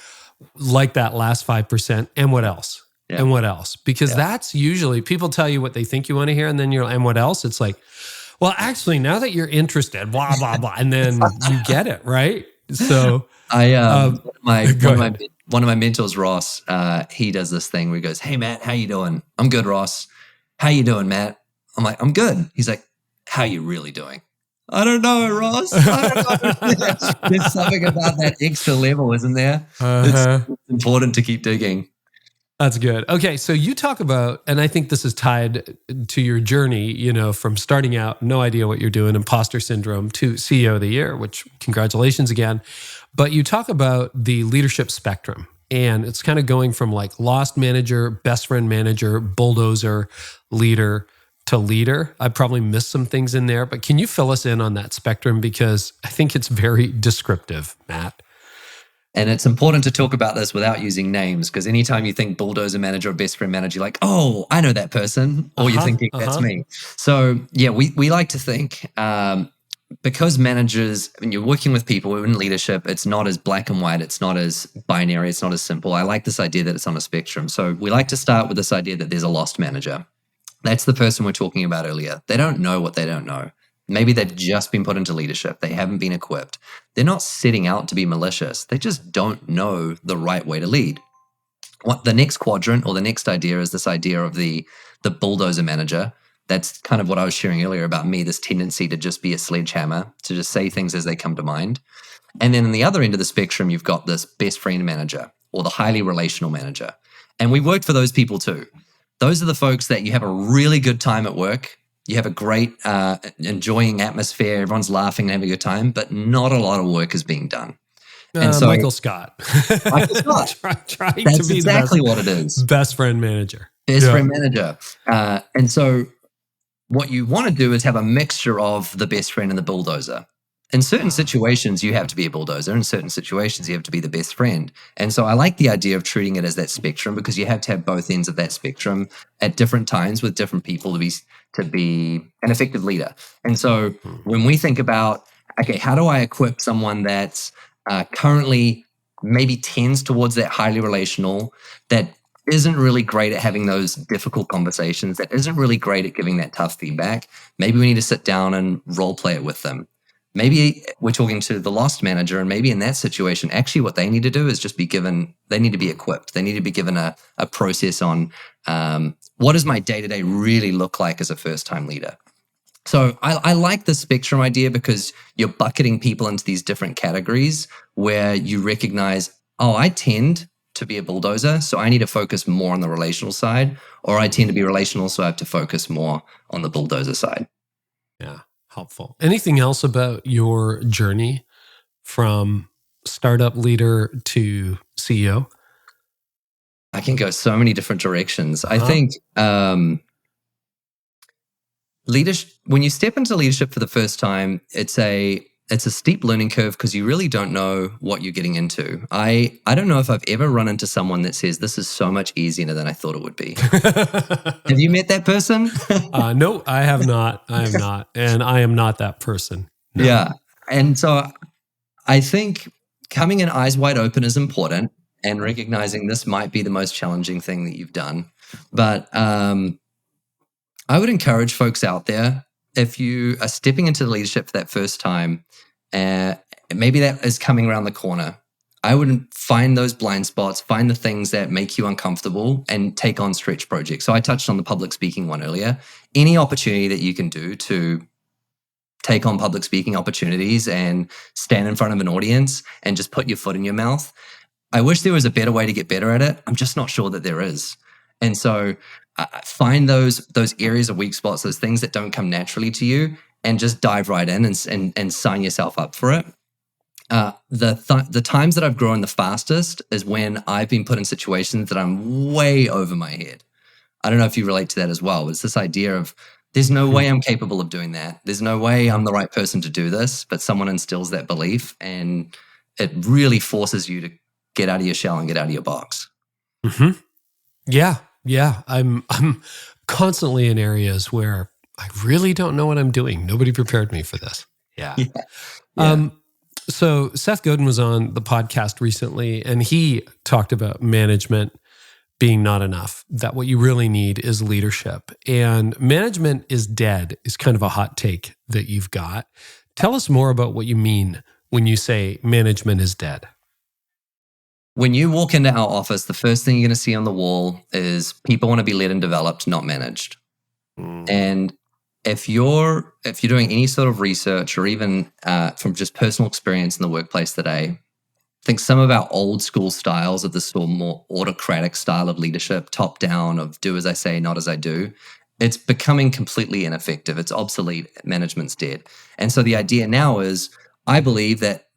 like that last 5%. And what else? Yeah. And what else? Because that's usually, people tell you what they think you want to hear, and then you're, and what else? It's like, well, actually, now that you're interested, blah, blah, blah. And then you get it, right? So one of my mentors, Ross, he does this thing where he goes, hey, Matt, how you doing? I'm good, Ross. How you doing, Matt? I'm like, I'm good. He's like, how you really doing? I don't know, Ross. I don't know. There's something about that extra level, isn't there? It's important to keep digging. That's good. Okay, so you talk about, and I think this is tied to your journey, you know, from starting out, no idea what you're doing, imposter syndrome, to CEO of the Year, which congratulations again. But you talk about the leadership spectrum, and it's kind of going from like lost manager, best friend manager, bulldozer, leader to leader. I probably missed some things in there, but can you fill us in on that spectrum? Because I think it's very descriptive, Matt. And it's important to talk about this without using names, because anytime you think bulldozer manager or best friend manager, you're like, oh, I know that person, or you're thinking that's me. So yeah, we like to think because managers, when you're working with people in leadership, it's not as black and white, it's not as binary, it's not as simple. I like this idea that it's on a spectrum. So we like to start with this idea that there's a lost manager. That's the person we're talking about earlier. They don't know what they don't know. Maybe they've just been put into leadership. They haven't been equipped. They're not setting out to be malicious. They just don't know the right way to lead. What the next quadrant or the next idea is this idea of the bulldozer manager. That's kind of what I was sharing earlier about me, this tendency to just be a sledgehammer, to just say things as they come to mind. And then on the other end of the spectrum, you've got this best friend manager or the highly relational manager. And we worked for those people too. Those are the folks that you have a really good time at work. You have a great, enjoying atmosphere. Everyone's laughing and having a good time, but not a lot of work is being done. And so, Michael Scott. Michael Scott. Trying That's to be exactly what it is. Best friend manager. Best friend manager. And so what you want to do is have a mixture of the best friend and the bulldozer. In certain situations, you have to be a bulldozer. In certain situations, you have to be the best friend. And so I like the idea of treating it as that spectrum, because you have to have both ends of that spectrum at different times with different people to be an effective leader. And so when we think about, okay, how do I equip someone that's currently maybe tends towards that highly relational, that isn't really great at having those difficult conversations, that isn't really great at giving that tough feedback, maybe we need to sit down and role play it with them. Maybe we're talking to the lost manager, and maybe in that situation, actually what they need to do is just be given, they need to be equipped. They need to be given a process on what does my day-to-day really look like as a first-time leader. So I like the spectrum idea, because you're bucketing people into these different categories where you recognize, oh, I tend to be a bulldozer, so I need to focus more on the relational side, or I tend to be relational, so I have to focus more on the bulldozer side. Yeah. Helpful. Anything else about your journey from startup leader to CEO? I can go so many different directions. I think leadership, when you step into leadership for the first time, it's a steep learning curve, because you really don't know what you're getting into. I don't know if I've ever run into someone that says, this is so much easier than I thought it would be. Have you met that person? No, I have not. I am not. And I am not that person. No. Yeah. And so I think coming in eyes wide open is important, and recognizing this might be the most challenging thing that you've done. But I would encourage folks out there, if you are stepping into leadership for that first time, maybe that is coming around the corner, I would find those blind spots, find the things that make you uncomfortable, and take on stretch projects. So I touched on the public speaking one earlier. Any opportunity that you can do to take on public speaking opportunities and stand in front of an audience and just put your foot in your mouth. I wish there was a better way to get better at it. I'm just not sure that there is. And so find those areas of weak spots, those things that don't come naturally to you, and just dive right in and sign yourself up for it. The times that I've grown the fastest is when I've been put in situations that I'm way over my head. I don't know if you relate to that as well, but it's this idea of, there's no way I'm capable of doing that. There's no way I'm the right person to do this, but someone instills that belief, and it really forces you to get out of your shell and get out of your box. Mm-hmm. Yeah. I'm constantly in areas where I really don't know what I'm doing. Nobody prepared me for this. Yeah. So Seth Godin was on the podcast recently, and he talked about management being not enough, that what you really need is leadership. And management is dead is kind of a hot take that you've got. Tell us more about what you mean when you say management is dead. When you walk into our office, the first thing you're going to see on the wall is people want to be led and developed, not managed. And if you're doing any sort of research, or even from just personal experience in the workplace today, I think some of our old school styles of this sort of more autocratic style of leadership, top down, of do as I say, not as I do, it's becoming completely ineffective. It's obsolete. Management's dead. And so the idea now is, I believe that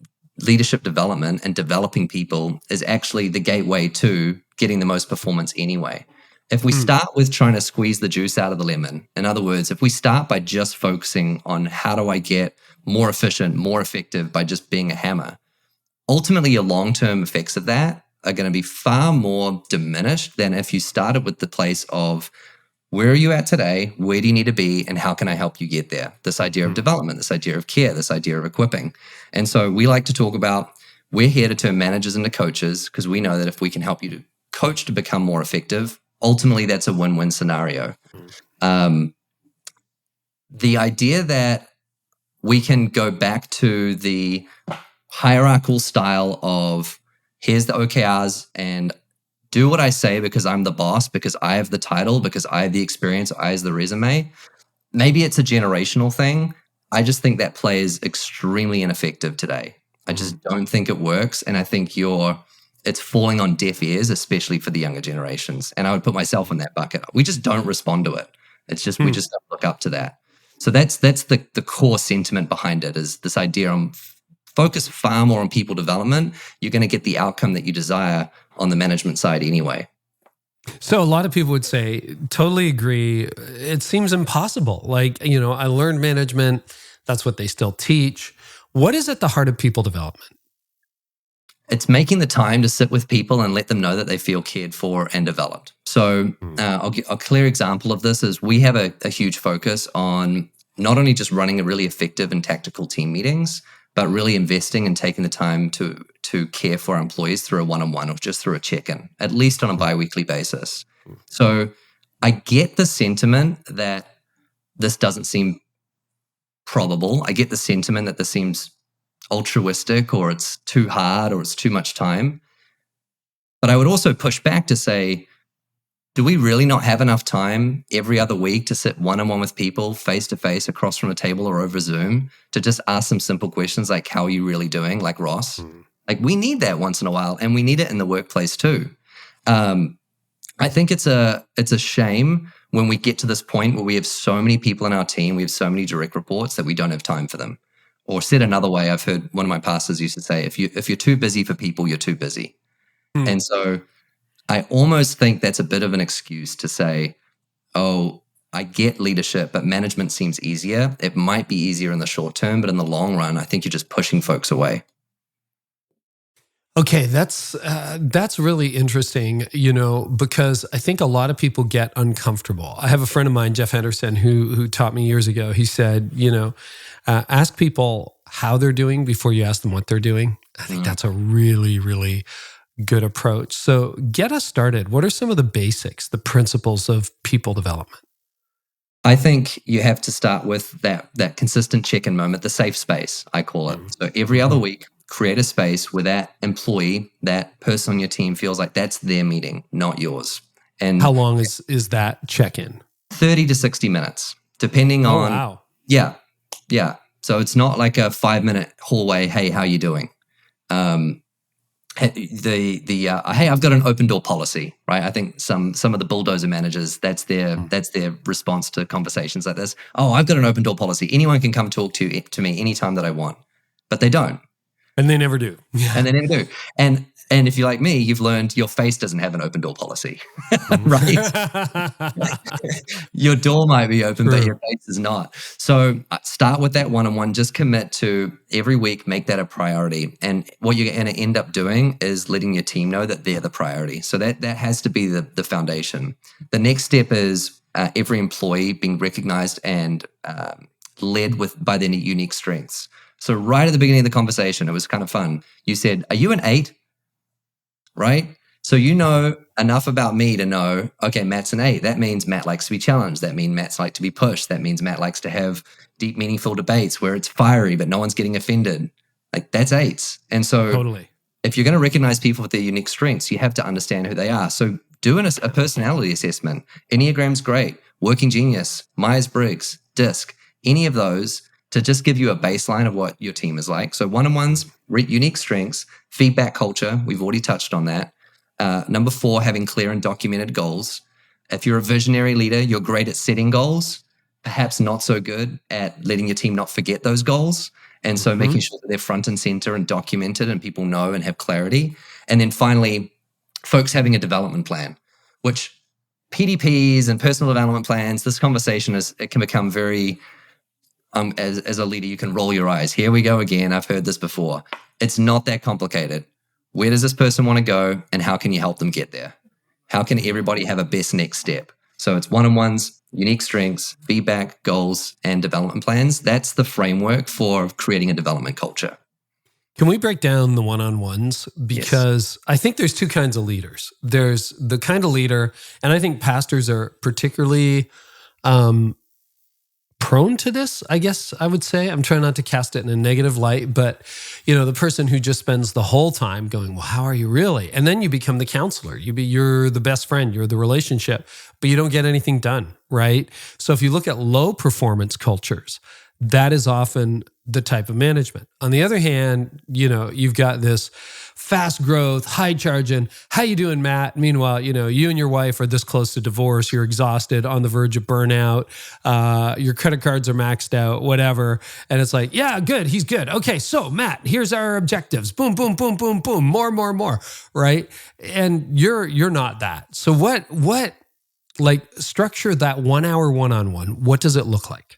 leadership development and developing people is actually the gateway to getting the most performance anyway. If we start with trying to squeeze the juice out of the lemon, in other words, if we start by just focusing on how do I get more efficient, more effective by just being a hammer, ultimately your long-term effects of that are going to be far more diminished than if you started with the place of where are you at today, where do you need to be, and how can I help you get there? This idea of development, this idea of care, this idea of equipping. And so we like to talk about we're here to turn managers into coaches because we know that if we can help you to coach to become more effective, ultimately that's a win-win scenario. The idea that we can go back to the hierarchical style of here's the OKRs and do what I say because I'm the boss, because I have the title, because I have the experience, I have the resume. Maybe it's a generational thing. I just think that play is extremely ineffective today. I just don't think it works. And I think it's falling on deaf ears, especially for the younger generations. And I would put myself in that bucket. We just don't respond to it. It's just, we just don't look up to that. So that's the core sentiment behind it, is this idea on focus far more on people development. You're going to get the outcome that you desire on the management side anyway. So a lot of people would say, totally agree. It seems impossible. Like, I learned management. That's what they still teach. What is at the heart of people development? It's making the time to sit with people and let them know that they feel cared for and developed. So a clear example of this is we have a huge focus on not only just running a really effective and tactical team meetings, but really investing and taking the time to care for our employees through a one-on-one or just through a check-in, at least on a bi-weekly basis. So I get the sentiment that this doesn't seem probable. I get the sentiment that this seems altruistic or it's too hard or it's too much time. But I would also push back to say, do we really not have enough time every other week to sit one-on-one with people face-to-face across from a table or over Zoom to just ask some simple questions like, how are you really doing? Like Ross. Like we need that once in a while, and we need it in the workplace too. I think it's a shame when we get to this point where we have so many people in our team, we have so many direct reports that we don't have time for them. Or said another way, I've heard one of my pastors used to say, if you're too busy for people, you're too busy. And so I almost think that's a bit of an excuse to say, oh, I get leadership, but management seems easier. It might be easier in the short term, but in the long run, I think you're just pushing folks away. Okay, that's really interesting, because I think a lot of people get uncomfortable. I have a friend of mine, Jeff Henderson, who taught me years ago. He said, ask people how they're doing before you ask them what they're doing. I think that's a really, really good approach. So get us started. What are some of the basics, the principles of people development? I think you have to start with that consistent check-in moment, the safe space, I call it. So every other week, create a space where that employee, that person on your team feels like that's their meeting, not yours. And how long is that check-in? 30 to 60 minutes, depending on. Wow. Yeah. So it's not like a 5-minute hallway, hey, how you doing? Hey, I've got an open door policy, right? I think some of the bulldozer managers, that's their response to conversations like this. Oh, I've got an open door policy. Anyone can come talk to me anytime that I want, but they don't. And they never do. And they never do. And if you're like me, you've learned your face doesn't have an open door policy, right? Your door might be open, but your face is not. So start with that one-on-one. Just commit to every week, make that a priority. And what you're going to end up doing is letting your team know that they're the priority. So that has to be the foundation. The next step is every employee being recognized and led by their unique strengths. So right at the beginning of the conversation, it was kind of fun. You said, are you an 8? Right? So you know enough about me to know, okay, Matt's an 8. That means Matt likes to be challenged. That means Matt's like to be pushed. That means Matt likes to have deep, meaningful debates where it's fiery, but no one's getting offended. Like that's 8s. And so totally. If you're going to recognize people with their unique strengths, you have to understand who they are. So doing a personality assessment, Enneagram's great, Working Genius, Myers-Briggs, DISC, any of those to just give you a baseline of what your team is like. So one-on-ones, unique strengths, feedback culture, we've already touched on that. Number 4, having clear and documented goals. If you're a visionary leader, you're great at setting goals, perhaps not so good at letting your team not forget those goals. And so making sure that they're front and center and documented and people know and have clarity. And then finally, folks having a development plan, which PDPs and personal development plans, this conversation it can become very as a leader, you can roll your eyes. Here we go again. I've heard this before. It's not that complicated. Where does this person want to go, and how can you help them get there? How can everybody have a best next step? So it's one-on-ones, unique strengths, feedback, goals, and development plans. That's the framework for creating a development culture. Can we break down the one-on-ones? Because yes. I think there's two kinds of leaders. There's the kind of leader, and I think pastors are particularly prone to this, I guess I would say. I'm trying not to cast it in a negative light, but the person who just spends the whole time going, well, how are you really? And then you become the counselor. You're the best friend, you're the relationship, but you don't get anything done, right? So if you look at low performance cultures, that is often the type of management. On the other hand, you've got this fast growth, high charging, how you doing, Matt? Meanwhile, you and your wife are this close to divorce, you're exhausted, on the verge of burnout, your credit cards are maxed out, whatever. And it's like, yeah, good, he's good. Okay, so Matt, here's our objectives. Boom, boom, boom, boom, boom, more, right? And you're not that. So what structure that 1 hour one-on-one, what does it look like?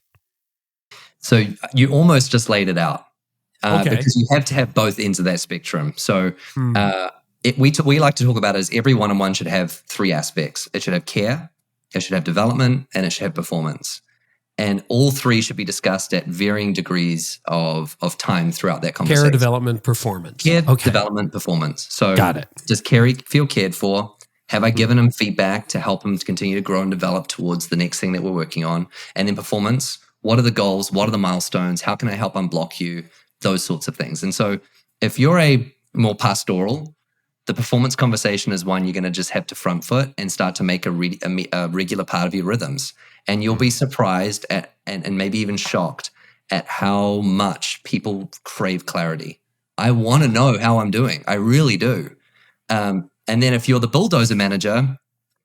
So you almost just laid it out because you have to have both ends of that spectrum. So we like to talk about it as every one-on-one should have three aspects. It should have care, it should have development, and it should have performance. And all three should be discussed at varying degrees of time throughout that conversation. Care, development, performance. Care, development, performance. So got it. Does Carey feel cared for? Have I given him feedback to help him to continue to grow and develop towards the next thing that we're working on? And then performance. What are the goals? What are the milestones? How can I help unblock you? Those sorts of things. And so if you're a more pastoral, the performance conversation is one you're going to just have to front foot and start to make a regular part of your rhythms. And you'll be surprised at and maybe even shocked at how much people crave clarity. I want to know how I'm doing. I really do. And then if you're the bulldozer manager,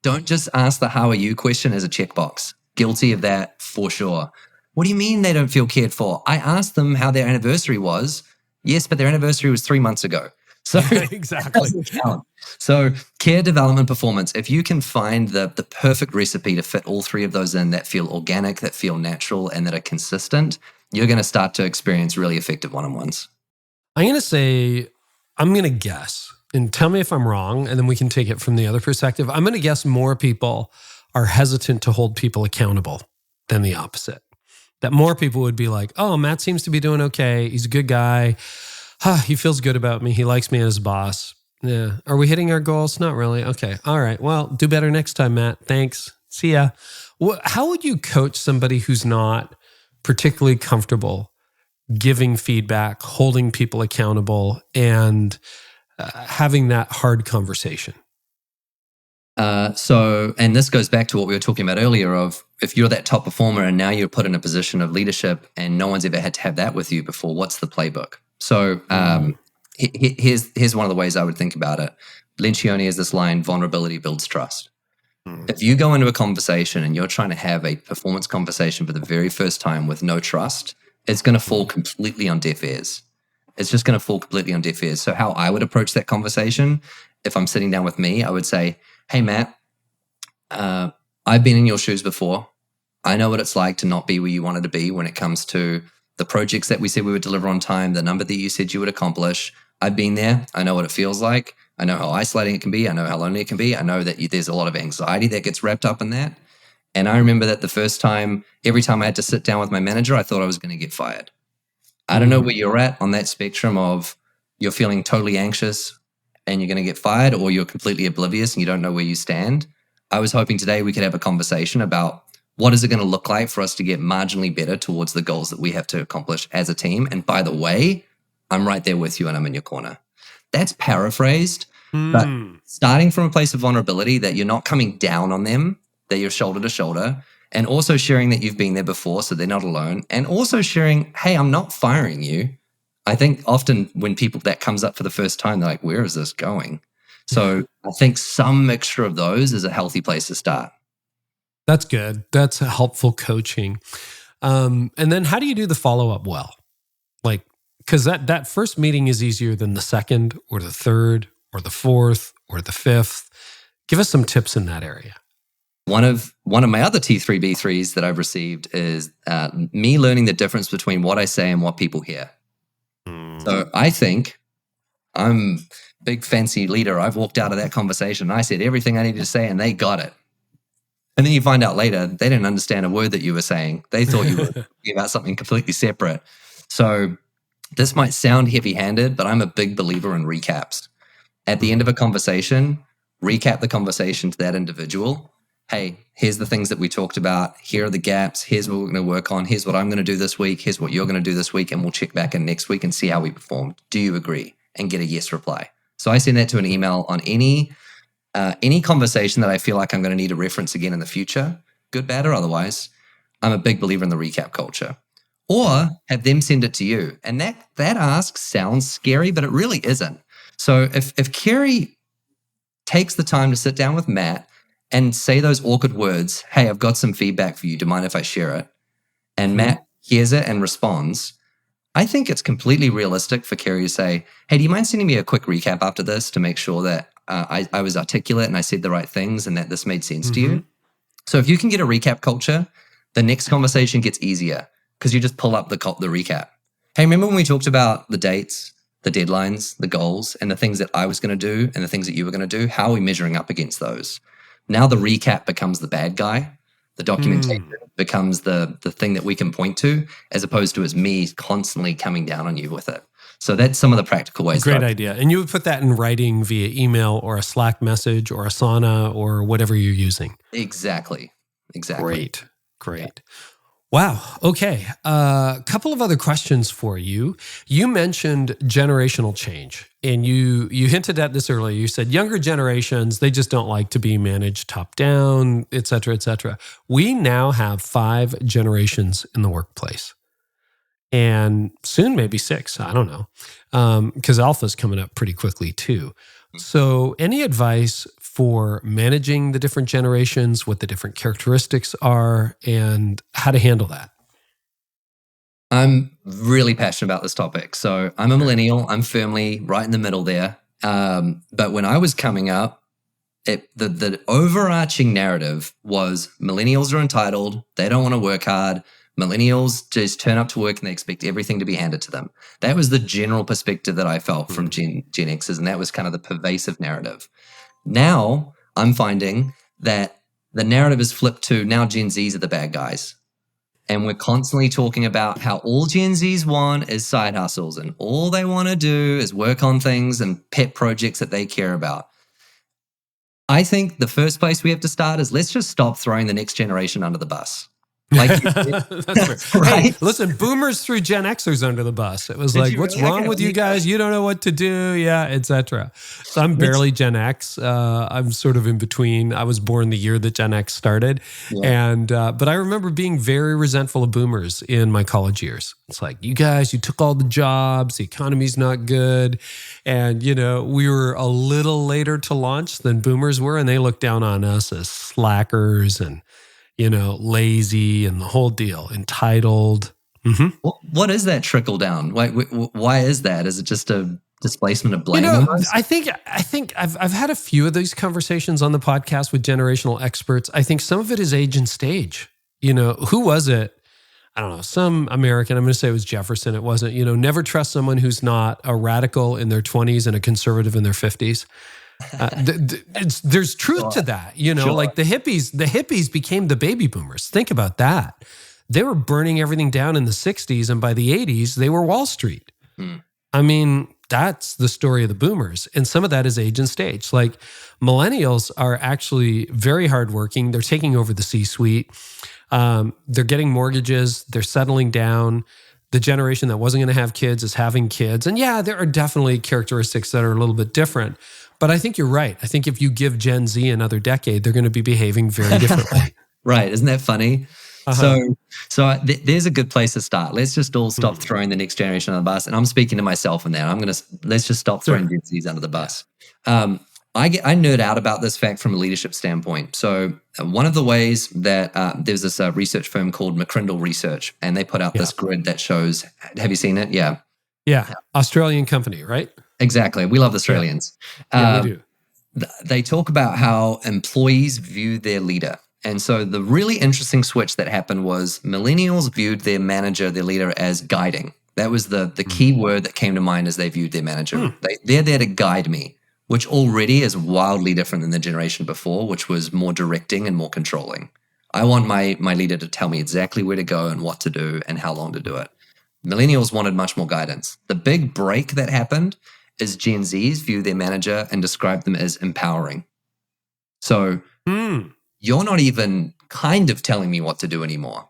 don't just ask the how are you question as a checkbox. Guilty of that for sure. What do you mean they don't feel cared for? I asked them how their anniversary was. Yes, but their anniversary was 3 months ago. So exactly. So care, development, performance. If you can find the perfect recipe to fit all three of those in that feel organic, that feel natural, and that are consistent, you're going to start to experience really effective one-on-ones. I'm going to guess, and tell me if I'm wrong, and then we can take it from the other perspective. I'm going to guess more people are hesitant to hold people accountable than the opposite. That more people would be like, oh, Matt seems to be doing okay. He's a good guy. He feels good about me. He likes me as boss. Yeah. Are we hitting our goals? Not really. Okay. All right. Well, do better next time, Matt. Thanks. See ya. How would you coach somebody who's not particularly comfortable giving feedback, holding people accountable, and having that hard conversation? And this goes back to what we were talking about earlier of if you're that top performer and now you're put in a position of leadership and no one's ever had to have that with you before, what's the playbook? So here's one of the ways I would think about it. Lencioni has this line, vulnerability builds trust. If you go into a conversation and you're trying to have a performance conversation for the very first time with no trust, it's going to fall completely on deaf ears. It's just going to fall completely on deaf ears. So how I would approach that conversation, if I'm sitting down with me, I would say, hey, Matt, I've been in your shoes before. I know what it's like to not be where you wanted to be when it comes to the projects that we said we would deliver on time, the number that you said you would accomplish. I've been there. I know what it feels like. I know how isolating it can be. I know how lonely it can be. I know that there's a lot of anxiety that gets wrapped up in that. And I remember that the first time, every time I had to sit down with my manager, I thought I was going to get fired. I don't know where you're at on that spectrum of you're feeling totally anxious and you're going to get fired, or you're completely oblivious and you don't know where you stand. I was hoping today we could have a conversation about what is it going to look like for us to get marginally better towards the goals that we have to accomplish as a team. And by the way, I'm right there with you and I'm in your corner. That's paraphrased, but starting from a place of vulnerability that you're not coming down on them, that you're shoulder to shoulder, and also sharing that you've been there before so they're not alone, and also sharing, hey, I'm not firing you. I think often when people that comes up for the first time, they're like, where is this going? So I think some mixture of those is a healthy place to start. That's good. That's a helpful coaching. And then how do you do the follow-up well? Because that first meeting is easier than the second or the third or the fourth or the fifth. Give us some tips in that area. One of my other T3B3s that I've received is me learning the difference between what I say and what people hear. So I think I'm a big fancy leader. I've walked out of that conversation and I said everything I needed to say and they got it. And then you find out later, they didn't understand a word that you were saying. They thought you were talking about something completely separate. So this might sound heavy-handed, but I'm a big believer in recaps. At the end of a conversation, recap the conversation to that individual. Hey, here's the things that we talked about. Here are the gaps. Here's what we're going to work on. Here's what I'm going to do this week. Here's what you're going to do this week. And we'll check back in next week and see how we performed. Do you agree? And get a yes reply. So I send that to an email on any conversation that I feel like I'm going to need a reference again in the future, good, bad, or otherwise. I'm a big believer in the recap culture. Or have them send it to you. And that ask sounds scary, but it really isn't. So if Carey takes the time to sit down with Matt and say those awkward words, hey, I've got some feedback for you. Do you mind if I share it? And Matt hears it and responds, I think it's completely realistic for Carey to say, hey, do you mind sending me a quick recap after this to make sure that I was articulate and I said the right things and that this made sense to you? So if you can get a recap culture, the next conversation gets easier because you just pull up the recap. Hey, remember when we talked about the dates, the deadlines, the goals, and the things that I was going to do and the things that you were going to do? How are we measuring up against those? Now the recap becomes the bad guy. The documentation becomes the thing that we can point to, as opposed to as me constantly coming down on you with it. So that's some of the practical ways. Great idea. And you would put that in writing via email or a Slack message or Asana or whatever you're using. Exactly. Great. Yeah. Wow. Okay. A couple of other questions for you. You mentioned generational change, and you hinted at this earlier. You said younger generations, they just don't like to be managed top down, et cetera, et cetera. We now have 5 generations in the workplace, and soon maybe 6. I don't know, because Alpha's coming up pretty quickly too. So any advice for managing the different generations, what the different characteristics are, and how to handle that? I'm really passionate about this topic. So I'm a millennial. I'm firmly right in the middle there. But when I was coming up, the overarching narrative was millennials are entitled. They don't want to work hard. Millennials just turn up to work and they expect everything to be handed to them. That was the general perspective that I felt from Gen Xers, and that was kind of the pervasive narrative. Now I'm finding that the narrative is flipped to now Gen Zs are the bad guys. And we're constantly talking about how all Gen Zs want is side hustles and all they want to do is work on things and pet projects that they care about. I think the first place we have to start is let's just stop throwing the next generation under the bus. Like, that's right. Hey, listen, boomers threw Gen Xers under the bus. It was like, what's wrong with you guys? You don't know what to do. Yeah, etc. So I'm barely Gen X. I'm sort of in between. I was born the year that Gen X started. Yeah. But I remember being very resentful of boomers in my college years. It's like, you guys, you took all the jobs. The economy's not good. And, we were a little later to launch than boomers were. And they looked down on us as slackers and lazy and the whole deal, entitled. Mm-hmm. What is that trickle down? Why is that? Is it just a displacement of blame? I think I've had a few of these conversations on the podcast with generational experts. I think some of it is age and stage. Who was it? I don't know, some American, I'm going to say it was Jefferson. It wasn't, never trust someone who's not a radical in their 20s and a conservative in their 50s. There's truth to that, sure. Like the hippies became the baby boomers. Think about that. They were burning everything down in the 60s, and by the 80s, they were Wall Street. I mean, that's the story of the boomers. And some of that is age and stage. Like millennials are actually very hardworking. They're taking over the C-suite. They're getting mortgages. They're settling down. The generation that wasn't going to have kids is having kids. And yeah, there are definitely characteristics that are a little bit different. But I think you're right. I think if you give Gen Z another decade, they're going to be behaving very differently. Right. Isn't that funny? So there's a good place to start. Let's just all stop throwing the next generation under the bus. And I'm speaking to myself in there. Let's just stop throwing Gen Zs under the bus. I nerd out about this fact from a leadership standpoint. So one of the ways that there's this research firm called McCrindle Research, and they put out this grid that shows, have you seen it? Yeah. Yeah. Australian company, right? Exactly. We love Australians. Yeah, we do. They talk about how employees view their leader. And so the really interesting switch that happened was millennials viewed their manager, their leader, as guiding. That was the key word that came to mind as they viewed their manager. They're there to guide me, which already is wildly different than the generation before, which was more directing and more controlling. I want my leader to tell me exactly where to go and what to do and how long to do it. Millennials wanted much more guidance. The big break that happened is Gen Zs view their manager and describe them as empowering. So you're not even kind of telling me what to do anymore.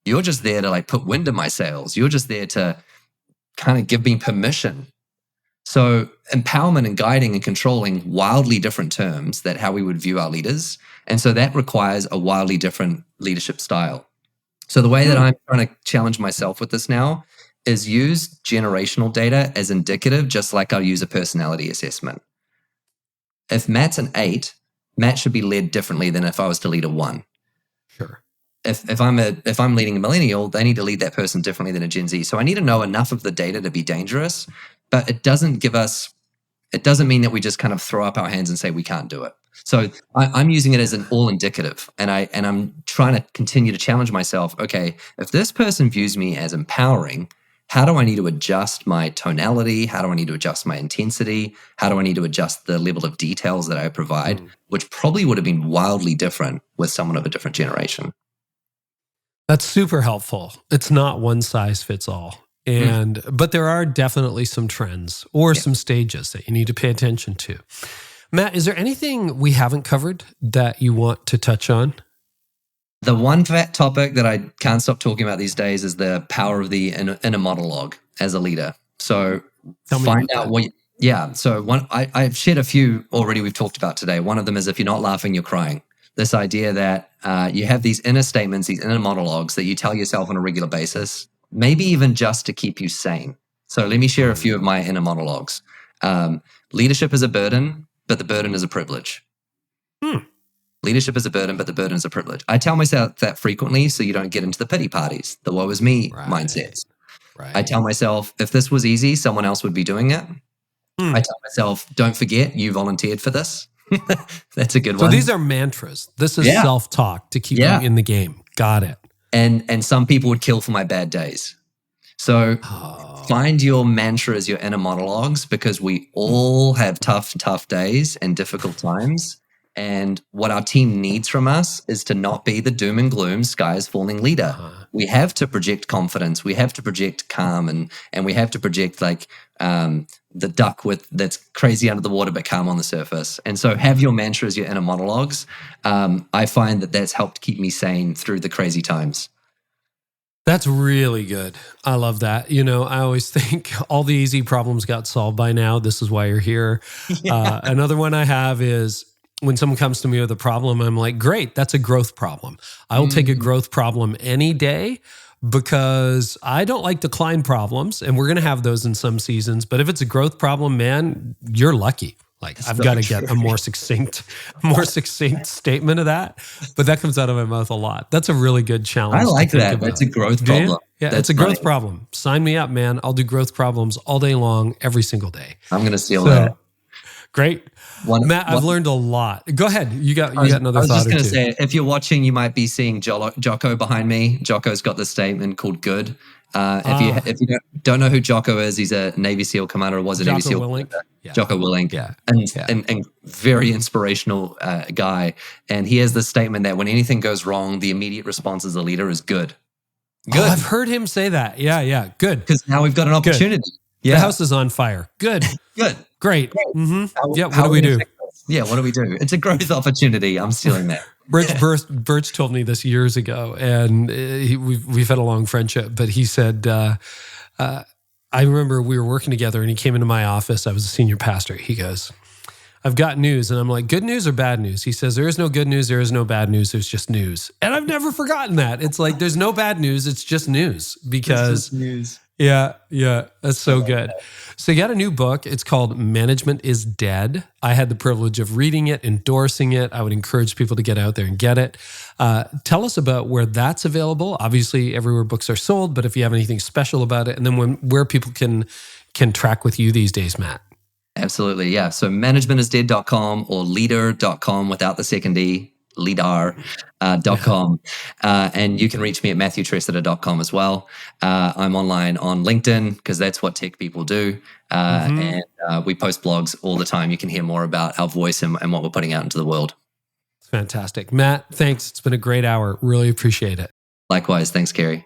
You're just there to like put wind in my sails. You're just there to kind of give me permission. So empowerment and guiding and controlling, wildly different terms that how we would view our leaders. And so that requires a wildly different leadership style. So the way that I'm trying to challenge myself with this now is use generational data as indicative, just like I'll use a personality assessment. If Matt's an 8, Matt should be led differently than if I was to lead a 1. Sure. If I'm leading a millennial, they need to lead that person differently than a Gen Z. So I need to know enough of the data to be dangerous, but it doesn't mean that we just kind of throw up our hands and say we can't do it. So I'm using it as an all indicative, and I'm trying to continue to challenge myself. Okay, if this person views me as empowering, how do I need to adjust my tonality? How do I need to adjust my intensity? How do I need to adjust the level of details that I provide, which probably would have been wildly different with someone of a different generation? That's super helpful. It's not one size fits all. But there are definitely some trends or some stages that you need to pay attention to. Matt, is there anything we haven't covered that you want to touch on? The one topic that I can't stop talking about these days is the power of the inner monologue as a leader. So find out what. So I've shared a few already we've talked about today. One of them is if you're not laughing, you're crying. This idea that you have these inner statements, these inner monologues that you tell yourself on a regular basis, maybe even just to keep you sane. So let me share a few of my inner monologues. Leadership is a burden, but the burden is a privilege. Leadership is a burden, but the burden is a privilege. I tell myself that frequently so you don't get into the pity parties, the woe is me mindsets. Right. I tell myself, if this was easy, someone else would be doing it. I tell myself, don't forget, you volunteered for this. That's a good one. So these are mantras. This is self-talk to keep you in the game. Got it. And some people would kill for my bad days. So find your mantras, your inner monologues, because we all have tough days and difficult times. And what our team needs from us is to not be the doom and gloom, sky is falling leader. We have to project confidence. We have to project calm, and we have to project like the duck that's crazy under the water but calm on the surface. And so have your mantras, your inner monologues. I find that that's helped keep me sane through the crazy times. That's really good. I love that. You know, I always think all the easy problems got solved by now. This is why you're here. Another one I have is when someone comes to me with a problem, I'm like, great, that's a growth problem. I will take a growth problem any day because I don't like decline problems, and we're going to have those in some seasons. But if it's a growth problem, man, you're lucky. Like that's I've got to get a more succinct statement of that. But that comes out of my mouth a lot. That's a really good challenge. I like that. That's a growth problem. Yeah, it's a growth problem. Sign me up, man. I'll do growth problems all day long, every single day. I'm going to steal that. Great. Matt, I've learned a lot. Go ahead. You got another thought. I was just going to say, if you're watching, you might be seeing Jocko behind me. Jocko's got this statement called "Good." If you don't know who Jocko is, he's a Navy SEAL commander, or was a Navy SEAL. Jocko Willink, and very inspirational guy. And he has this statement that when anything goes wrong, the immediate response as a leader is good. Good. Oh, I've heard him say that. Yeah, good. Because now we've got an opportunity. Good. Yeah. The house is on fire. Good. Good. Great. Mm-hmm. What do we do? Yeah, what do we do? It's a growth opportunity. I'm stealing that. Birch told me this years ago, and we've had a long friendship, but he said, I remember we were working together, and he came into my office. I was a senior pastor. He goes, I've got news. And I'm like, good news or bad news? He says, there is no good news. There is no bad news. There's just news. And I've never forgotten that. It's like, there's no bad news. It's just news because it's just news. Yeah. That's so good. So you got a new book. It's called Management is Dead. I had the privilege of reading it, endorsing it. I would encourage people to get out there and get it. Tell us about where that's available. Obviously, everywhere books are sold, but if you have anything special about it, and then where people can track with you these days, Matt. Absolutely, yeah. So managementisdead.com or leader.com without the second E. leader.com. And you can reach me at matthewtressider.com as well. I'm online on LinkedIn because that's what tech people do. And we post blogs all the time. You can hear more about our voice and what we're putting out into the world. Fantastic. Matt, thanks. It's been a great hour. Really appreciate it. Likewise. Thanks, Carey.